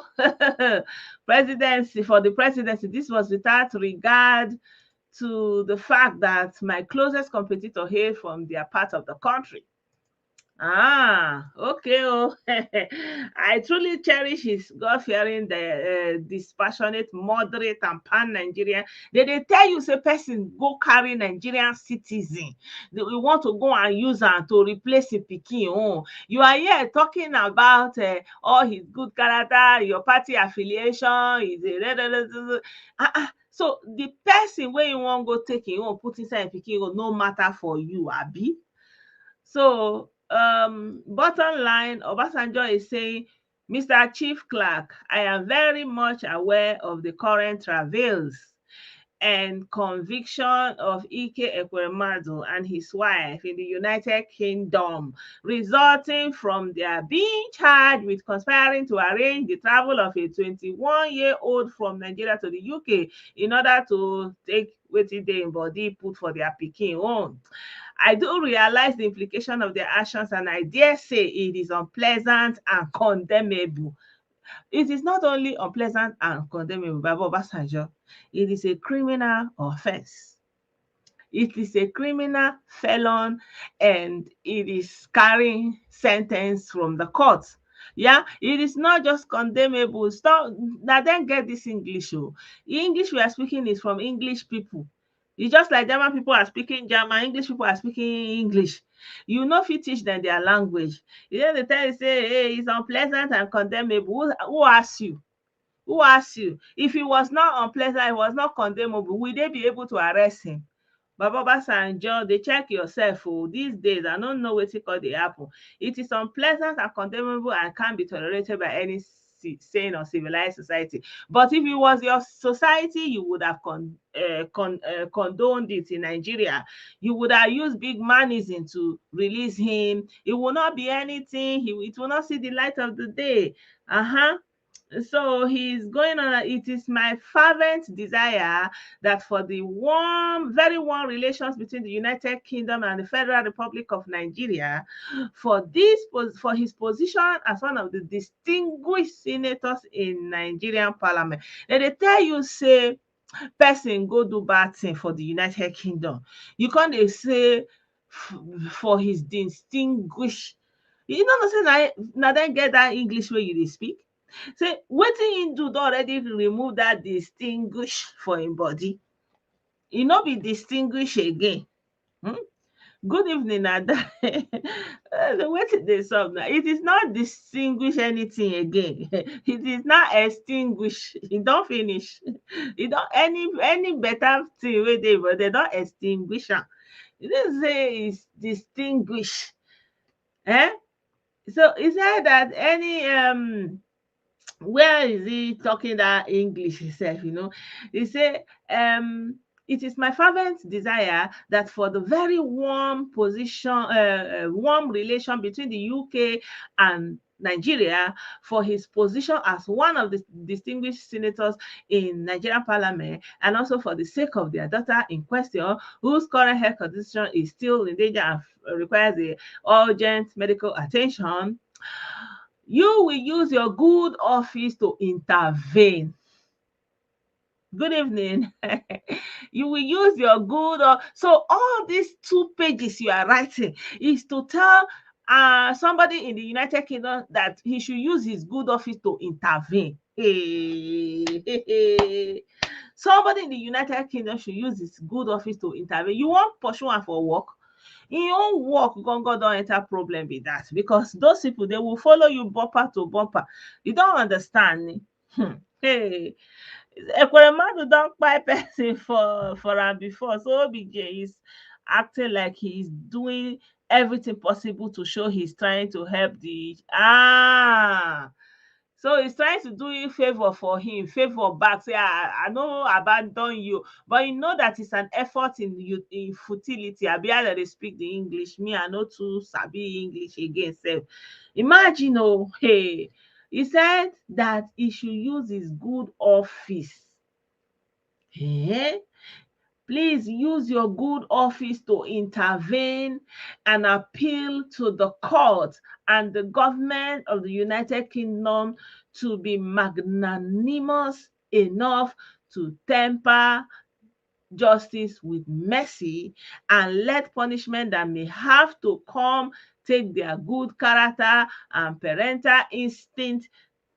presidency, for the presidency, this was without regard to the fact that my closest competitor hailed from their part of the country. Okay. I truly cherish his God-fearing, dispassionate, moderate, and pan-Nigerian. They tell you, say, person go carry Nigerian citizen. We want to go and use am to replace a pikin. You are here talking about all his good character, your party affiliation. So the person where you want go take him, put inside a pikin, no matter for you, abi. So bottom line, Obasanjo is saying, Mr. Chief Clerk, I am very much aware of the current travails and conviction of Ike Ekweremadu and his wife in the United Kingdom, resulting from their being charged with conspiring to arrange the travel of a 21-year-old from Nigeria to the UK in order to take wetin dey in body put for their pikin own. I do realize the implication of their actions, and I dare say it is unpleasant and condemnable. It is not only unpleasant and condemnable, Baba Obasanjo, it is a criminal offense. It is a criminal felon, and it is carrying sentence from the court. Yeah, it is not just condemnable. Stop. Now then get this English. The English we are speaking is from English people. It's just like German people are speaking German, English people are speaking English. You know if you teach them their language. They tell you, say, hey, it's unpleasant and condemnable. Who asked you? Who asked you? If it was not unpleasant, it was not condemnable, will they be able to arrest him? Baba Obasanjo, they check yourself. These days, I don't know what it called the apple. It is unpleasant and condemnable and can't be tolerated by any sane or civilized society. But if it was your society, you would have condoned it in Nigeria. You would have used big manism to release him. It will not be anything. It will not see the light of the day. So he's going on. It is my fervent desire that for the very warm relations between the United Kingdom and the Federal Republic of Nigeria, for his position as one of the distinguished senators in Nigerian Parliament, and they tell you, say, person go do bad thing for the United Kingdom, you can't dey say for his distinguished. You know say na dem get that English wey you dey speak. Say wetin him do don already remove that distinguish for him body. E no be distinguish again. Good evening, Ada. Wetin dey sup now? It is not distinguish anything again. It is not extinguish. E don finish. E don any better thing wey dey, but they don extinguish am. You didn't say it's distinguish. So he said that any where is he talking that English himself, he say it is my fervent desire that for the very warm relation between the UK and Nigeria, for his position as one of the distinguished senators in Nigerian parliament, and also for the sake of their daughter in question, whose current health condition is still in danger and requires the urgent medical attention, you will use your good office to intervene. Good evening. You will use your good. So all these 2 pages you are writing is to tell somebody in the United Kingdom that he should use his good office to intervene. Somebody in the United Kingdom should use his good office to intervene. You want pursue am for work? In your own work, gongo don't enter problem with that, because those people, they will follow you bumper to bumper. You don't understand. Hey, Ekweremadu don't buy person for am before, so OBJ is acting like he's doing everything possible to show he's trying to help the so he's trying to do you favor for him, favor back. Say, I know abandon you, but you know that it's an effort in futility. I be able to speak the English. Me, I know too sabi English again. So imagine, hey, he said that he should use his good office. Please use your good office to intervene and appeal to the court and the government of the United Kingdom to be magnanimous enough to temper justice with mercy and let punishment that may have to come take their good character and parental instinct.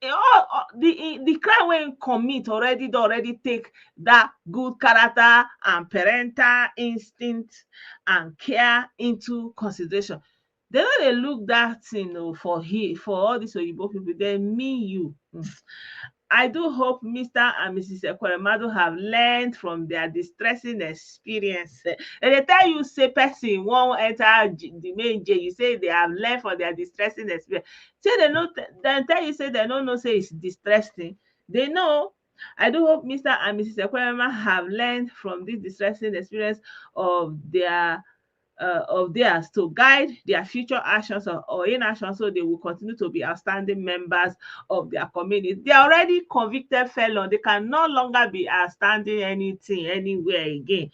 The crime wey him commit already take that good character and parental instinct and care into consideration. They no dey look that thing for all these oyibo people. They mean you. I do hope Mr. and Mrs. Ekweremadu have learned from their distressing experience. And they tell you, say, person won't enter the main jail. You say they have learned from their distressing experience. Say they know, then tell you, say they don't know, say it's distressing. They know. I do hope Mr. and Mrs. Ekweremadu have learned from this distressing experience of theirs to guide their future actions or inaction, so they will continue to be outstanding members of their community. They are already convicted felon. They can no longer be outstanding anything anywhere again.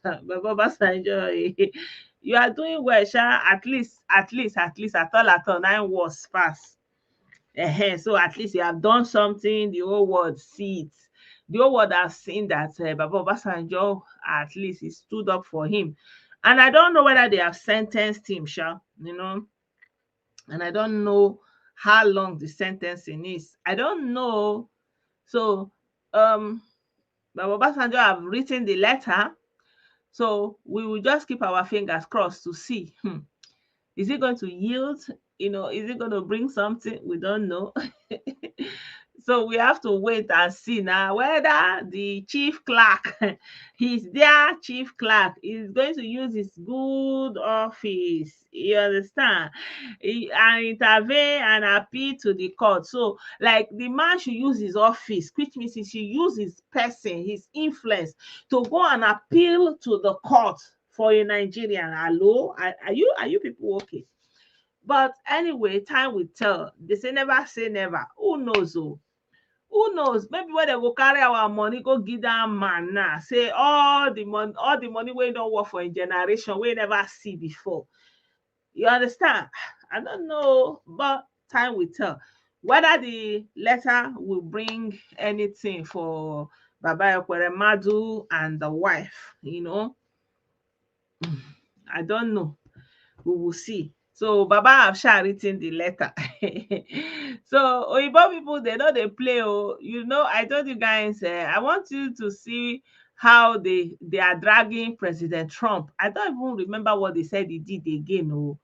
Obasanjo, you are doing well, Sha. At least, at all, 9 was pass. So at least you have done something. The whole world see it. The whole world has seen that Baba Obasanjo, at least he stood up for him. And I don't know whether they have sentenced him, and I don't know how long the sentencing is. I don't know. So, Baba Obasanjo have written the letter. So we will just keep our fingers crossed to see. Is he going to yield? Is it going to bring something? We don't know. So we have to wait and see now whether the chief clerk, their chief clerk, is going to use his good office, you understand, and intervene and appeal to the court. So, like, the man should use his office, which means he should use his person, his influence, to go and appeal to the court for a Nigerian. Hello? Are you people okay? But anyway, time will tell. They say never. Who knows? Who knows? Maybe when they go carry our money, go give that man now. Say all the money we don't work for a generation, we never see before. You understand? I don't know, but time will tell. Whether the letter will bring anything for Baba Ekweremadu and the wife, you know. I don't know. We will see. So Baba have sha written the letter. So Oyibo people, they know they play. Oh, you know, I told you guys, I want you to see how they are dragging President Trump. I don't even remember what they said he did again. Oh,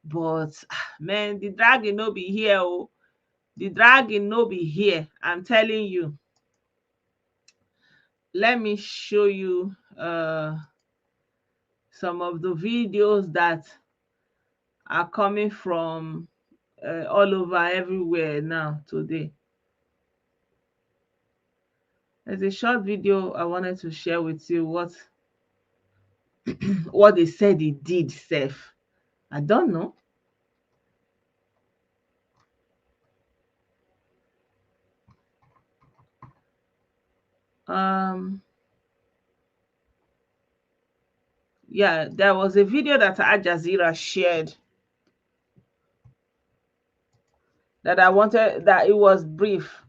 but man, the dragging no be here. Oh, the dragging no be here. I'm telling you. Let me show you some of the videos that are coming from all over everywhere now today. There's a short video I wanted to share with you what what they said he did, Seth. I don't know. Yeah, there was a video that Al Jazeera shared that I wanted, that it was brief.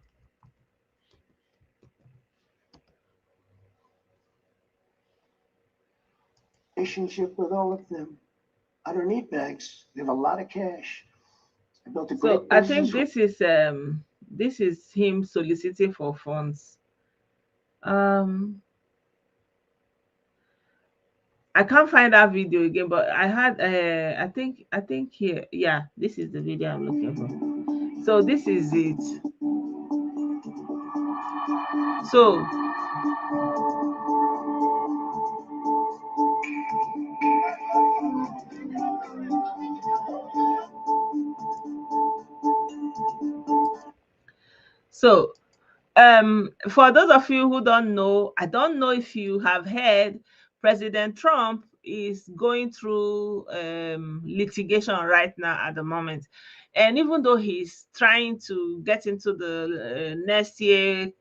Relationship with all of them. I don't need banks. They have a lot of cash. I built a So great I think business. this is him soliciting for funds. I can't find that video again, but I had I think here, yeah, this is the video I'm looking for. So this is it. So for those of you who don't know, I don't know if you have heard, President Trump is going through litigation right now at the moment. And even though he's trying to get into the next year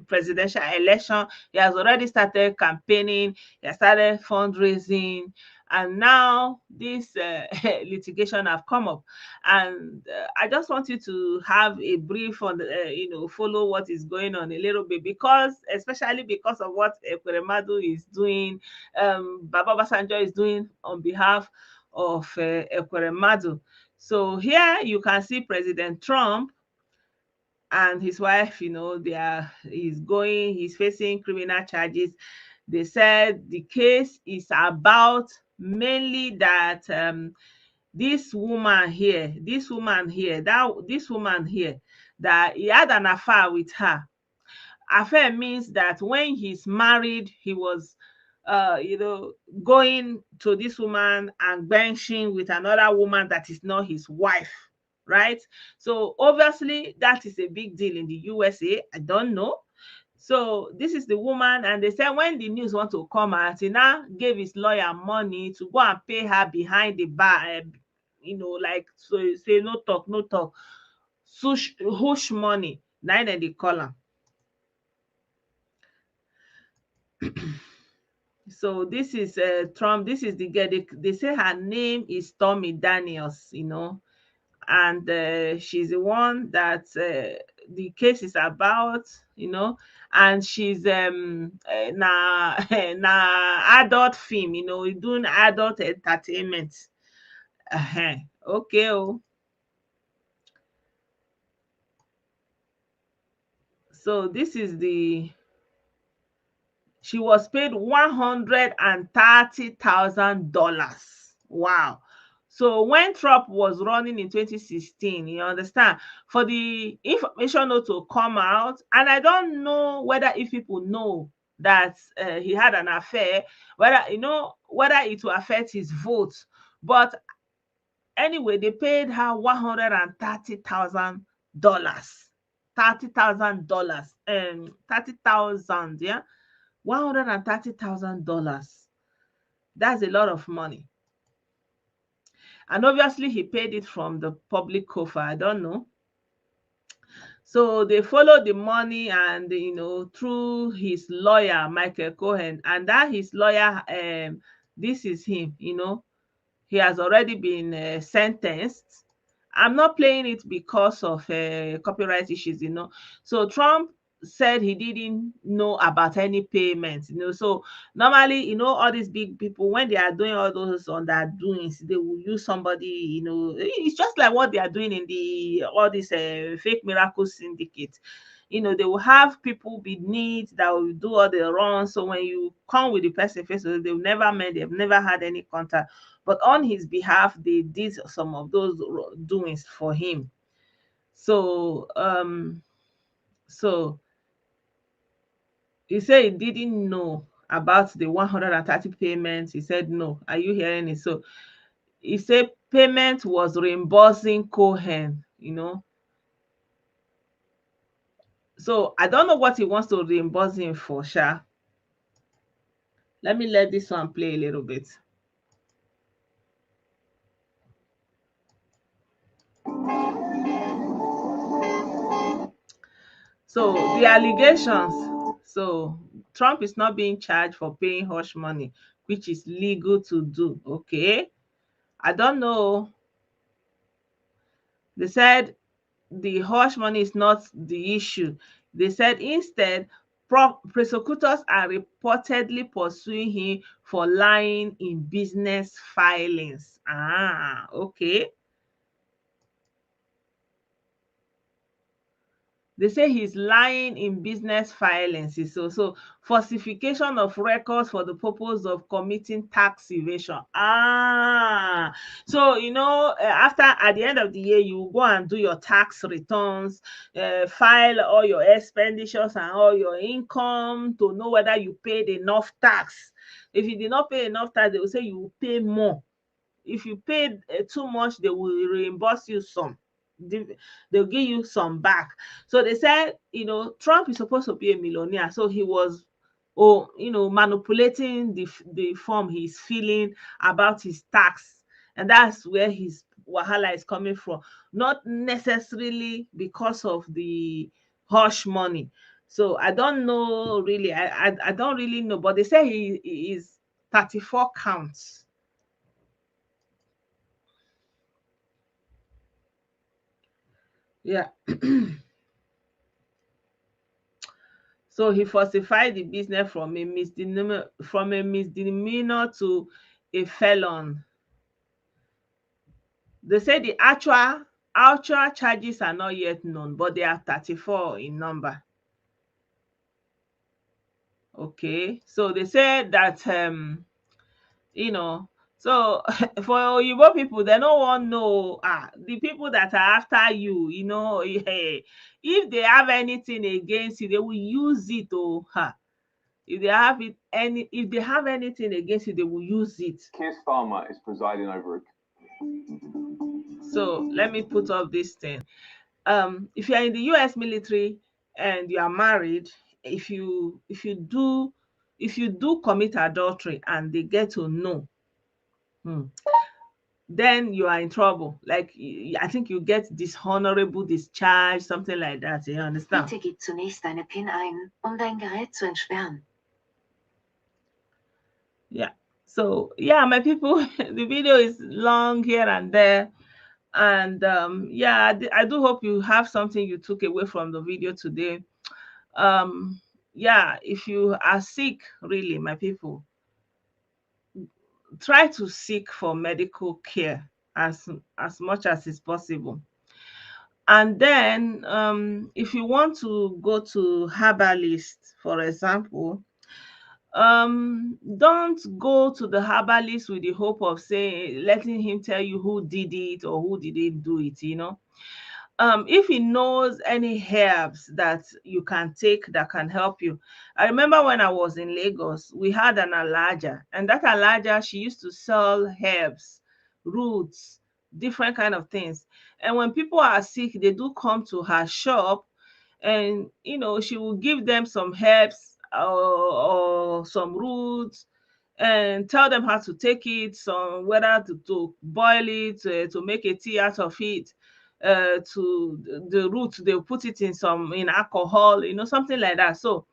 presidential election, he has already started campaigning, he has started fundraising, and now this litigation have come up. And I just want you to have a brief on the, follow what is going on a little bit, because especially because of what Ekweremadu is doing, Baba Obasanjo is doing on behalf of Ekweremadu. So here you can see President Trump and his wife, he's facing criminal charges. They said the case is about mainly that this woman here, that he had an affair with her. Affair means that when he's married, he was going to this woman and benching with another woman that is not his wife, right? So obviously that is a big deal in the USA. I don't know. So this is the woman, and they said when the news want to come out, he now gave his lawyer money to go and pay her behind the bar, like, so you say no talk, hush money. Now then they call her. So this is Trump. This is the girl. They say her name is Stormy Daniels, and she's the one that the case is about, and she's na adult film, doing adult entertainment. Okay. Oh. So this is she was paid $130,000. Wow. So when Trump was running in 2016, you understand, for the information not to come out, and I don't know whether if people know that he had an affair, whether it will affect his vote. But anyway, they paid her $130,000. $30,000. 30,000, yeah. $130,000. That's a lot of money. And obviously he paid it from the public coffer. I don't know. So they followed the money, and through his lawyer, Michael Cohen, and that his lawyer, this is him, he has already been sentenced. I'm not playing it because of copyright issues, So Trump said he didn't know about any payments, so normally, all these big people, when they are doing all those on their doings, they will use somebody, it's just like what they are doing in all this fake miracle syndicate. They will have people beneath that will do all the runs. So when you come with the person face, they've never met, they've never had any contact, but on his behalf, they did some of those doings for him. So he said he didn't know about the 130 payments. He said no. Are you hearing it? So he said payment was reimbursing Cohen, So I don't know what he wants to reimburse him for, Sha. Let me let this one play a little bit. So the allegations. So Trump is not being charged for paying hush money, which is legal to do. Okay. I don't know. They said the hush money is not the issue. They said instead, prosecutors are reportedly pursuing him for lying in business filings. Okay. They say he's lying in business filings. So falsification of records for the purpose of committing tax evasion. So after, at the end of the year, you go and do your tax returns, file all your expenditures and all your income to know whether you paid enough tax. If you did not pay enough tax, they will say you will pay more. If you paid too much, they will reimburse you some. They'll give you some back. So they said, Trump is supposed to be a millionaire, so he was manipulating the form he's filling about his tax, and that's where his wahala is coming from, not necessarily because of the hush money. So I don't know really. I don't really know, but they say he is 34 counts. Yeah. So he falsified the business from a misdemeanor to a felon. They say the actual charges are not yet known, but they are 34 in number. Okay, so they said that so for Oyibo people, they don't want to know the people that are after you, if they have anything against you, they will use it. If they have anything against you, they will use it. Keir Starmer is presiding over it. So let me put up this thing. If you are in the US military and you are married, if you do commit adultery and they get to know, then you are in trouble. Like, I think you get dishonorable discharge, something like that. You understand? Bitte gib zunächst deine PIN ein, dein Gerät zu entsperren. Yeah. So yeah, my people, the video is long here and there. And yeah, I do hope you have something you took away from the video today. Yeah, if you are sick, really, my people, try to seek for medical care as much as is possible. And then if you want to go to herbalist, for example, don't go to the herbalist with the hope of letting him tell you who did it or who didn't do it. If he knows any herbs that you can take that can help you. I remember when I was in Lagos, we had an alaja, and that alaja, she used to sell herbs, roots, different kind of things. And when people are sick, they do come to her shop, and she will give them some herbs or some roots and tell them how to take it, whether to boil it, to make a tea out of it, to the root, they'll put it in alcohol, something like that. So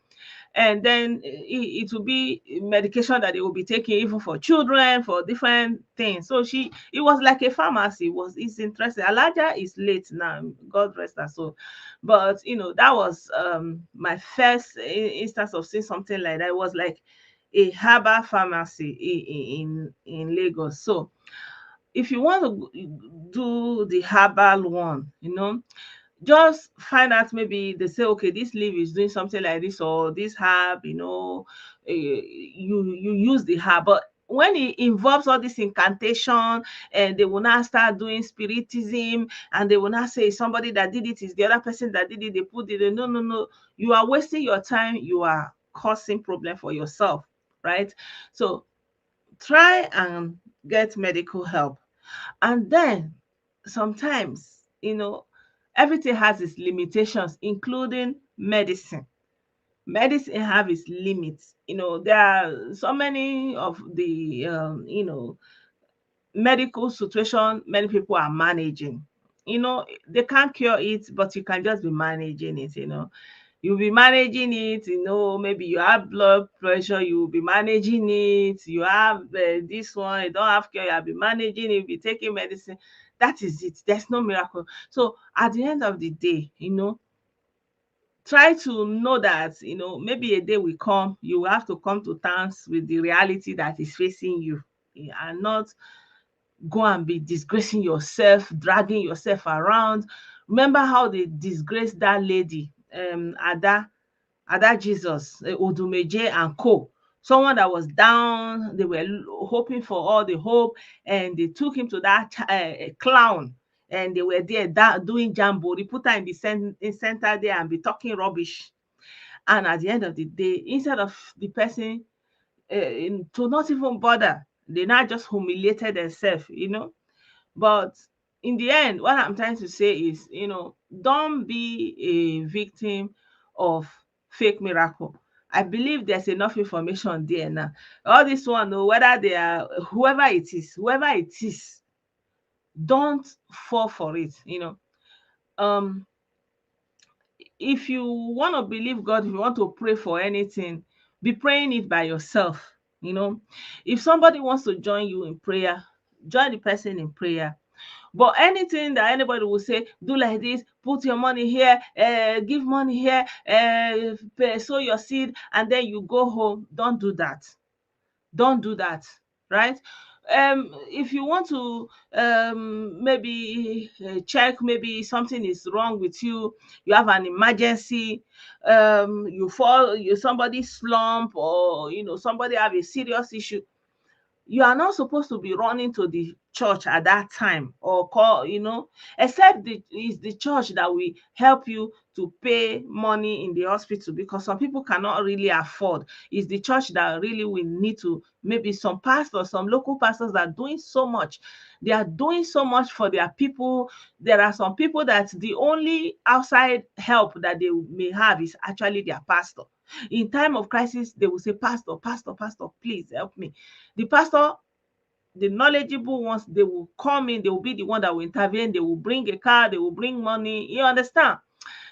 And then it will be medication that they will be taking even for children, for different things. So it was like a pharmacy. It's interesting. Alaja is late now, God rest her soul. But that was my first instance of seeing something like that. It was like a herbal pharmacy in Lagos. So if you want to do the herbal one, just find out, maybe they say, okay, this leaf is doing something like this, or this herb, you use the herb. But when it involves all this incantation, and they will now start doing spiritism, and they will now say somebody that did it is the other person that did it, they put it, no, you are wasting your time, you are causing problem for yourself, right? So try and get medical help. And then sometimes, everything has its limitations, including medicine. Medicine have its limits. There are so many of the medical situation many people are managing. They can't cure it, but you can just be managing it. You'll be managing it. Maybe you have blood pressure, you'll be managing it. You have this one, you don't have cure, you'll be managing it, you'll be taking medicine. That is it. There's no miracle. So at the end of the day, try to know that maybe a day will come, you will have to come to terms with the reality that is facing you, and not go and be disgracing yourself, dragging yourself around. Remember how they disgraced that lady, Ada Jesus, Odumeje and co. Someone that was down, they were hoping for all the hope, and they took him to that clown, and they were there doing jambo. They put her in the center there and be talking rubbish. And at the end of the day, instead of the person to not even bother, they now just humiliated themselves, But in the end, what I'm trying to say is, don't be a victim of fake miracle. I believe there's enough information there now. All this one, whether they are whoever it is, don't fall for it. If you want to believe God, if you want to pray for anything, be praying it by yourself. If somebody wants to join you in prayer, join the person in prayer. But anything that anybody will say, do like this, put your money here, give money here, sow your seed, and then you go home. Don't do that. Don't do that, right? If you want to maybe check, maybe something is wrong with you, you have an emergency, you fall, somebody slump, or somebody have a serious issue, you are not supposed to be running to the church at that time, or call, except it's the church that will help you to pay money in the hospital, because some people cannot really afford. It's the church that really will need to, maybe some pastors, some local pastors that are doing so much. They are doing so much for their people. There are some people that the only outside help that they may have is actually their pastor. In time of crisis, they will say, pastor, please help me. The pastor, the knowledgeable ones, they will come in, they will be the one that will intervene, they will bring a car, they will bring money. You understand?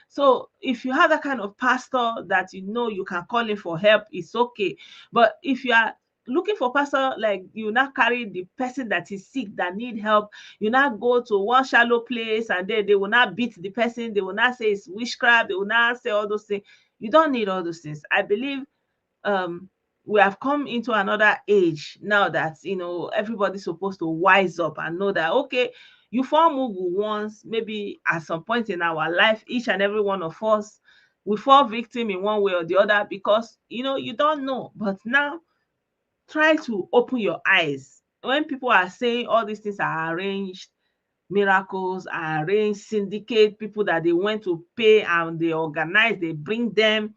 So if you have that kind of pastor that you can call in for help, it's okay. But if you are looking for pastor, like you now carry the person that is sick, that need help, you now go to one shallow place, and then they will not beat the person, they will not say it's witchcraft, they will not say all those things. You don't need all those things. I believe we have come into another age now that everybody's supposed to wise up and know that, okay, you fall mugu once, maybe at some point in our life, each and every one of us, we fall victim in one way or the other, because you don't know. But now try to open your eyes. When people are saying all these things are arranged, miracles are arranged, syndicate, people that they went to pay and they organize, they bring them,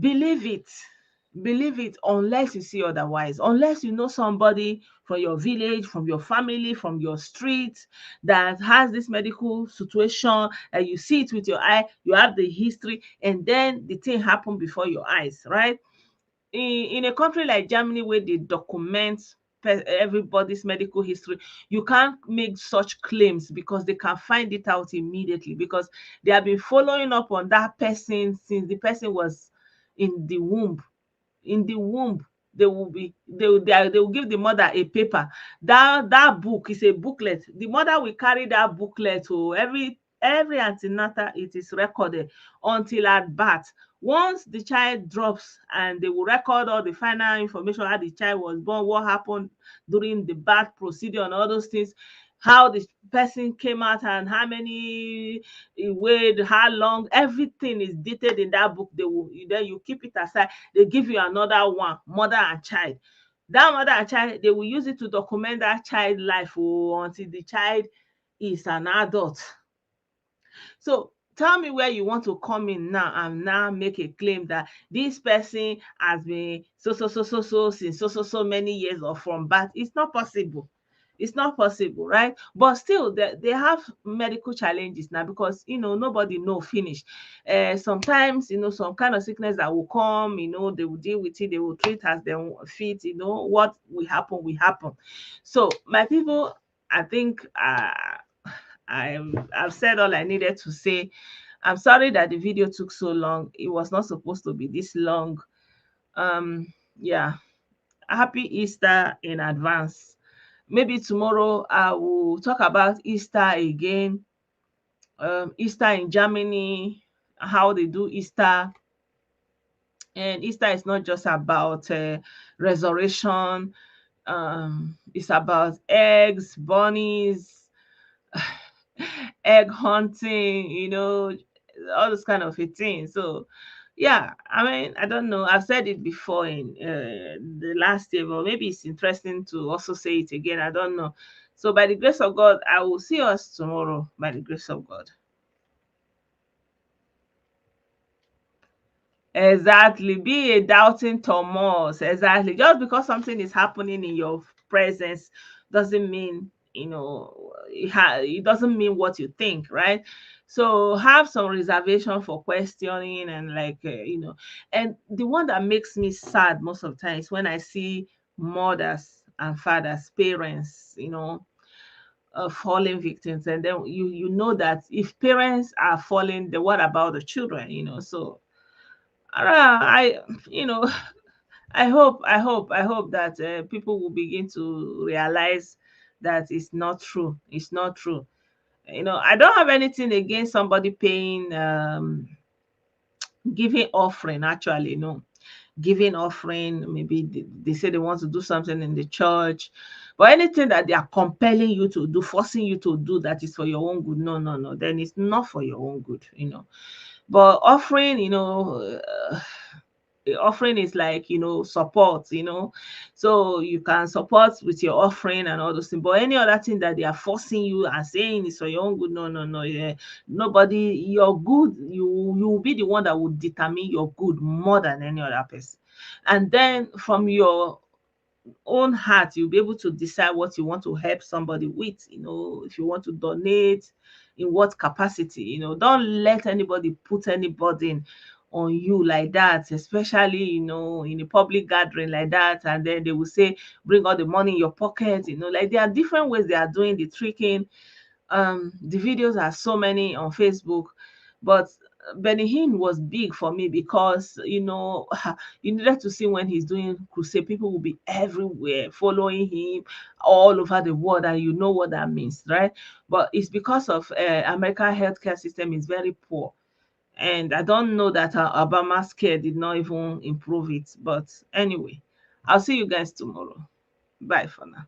believe it, unless you see otherwise, unless you know somebody from your village, from your family, from your street, that has this medical situation, and you see it with your eye, you have the history, and then the thing happened before your eyes, right? In a country like Germany, where they document everybody's medical history, you can't make such claims, because they can find it out immediately, because they have been following up on that person since the person was in the womb. In the womb, they will give the mother a paper. That book is a booklet. The mother will carry that booklet to every antenatal. It is recorded until at birth. Once the child drops, and they will record all the final information, how the child was born, what happened during the birth procedure, and all those things, how the person came out, and how many he weighed, how long, everything is dated in that book. Then you keep it aside. They give you another one, mother and child. That mother and child, they will use it to document that child life until the child is an adult. So tell me where you want to come in now and now make a claim that this person has been so since so many years or from birth. It's not possible. It's not possible, right? But still, they have medical challenges now, because nobody know finish. Sometimes some kind of sickness that will come, they will deal with it, they will treat as they fit. What will happen. So my people, I think I've said all I needed to say. I'm sorry that the video took so long. It was not supposed to be this long. Yeah. Happy Easter in advance. Maybe tomorrow I will talk about Easter again. Easter in Germany, how they do Easter. And Easter is not just about resurrection. It's about eggs, bunnies, egg hunting, all those kind of a thing. So yeah, I mean, I don't know, I've said it before in the last year, but maybe it's interesting to also say it again. I don't know. So by the grace of God, I will see us tomorrow, by the grace of God. Exactly. Be a doubting Thomas. Exactly. Just because something is happening in your presence doesn't mean, it doesn't mean what you think, right? So have some reservation for questioning, and and the one that makes me sad most of the time is when I see mothers and fathers, parents, falling victims, and then you know that if parents are falling, then what about the children? So I, I hope that people will begin to realize that it's not true. It's not true. I don't have anything against somebody paying, giving offering. Actually, no, giving offering. Maybe they say they want to do something in the church, but anything that they are compelling you to do, forcing you to do, that is for your own good. No, no, no. Then it's not for your own good. But offering, offering is like support, so you can support with your offering and all those things. But any other thing that they are forcing you and saying is for your own good, no, no, no. Yeah, nobody, your good, you will be the one that will determine your good more than any other person. And then from your own heart, you'll be able to decide what you want to help somebody with. If you want to donate, in what capacity. Don't let anybody put any burden on you like that, especially in a public gathering like that, and then they will say bring all the money in your pocket. Like, there are different ways they are doing the tricking. The videos are so many on Facebook, but Benny Hinn was big for me because you needed to see when he's doing crusade, people will be everywhere following him all over the world, and you know what that means, right? But it's because of American healthcare system is very poor, and I don't know that Obama's care did not even improve it. But anyway, I'll see you guys tomorrow. Bye for now.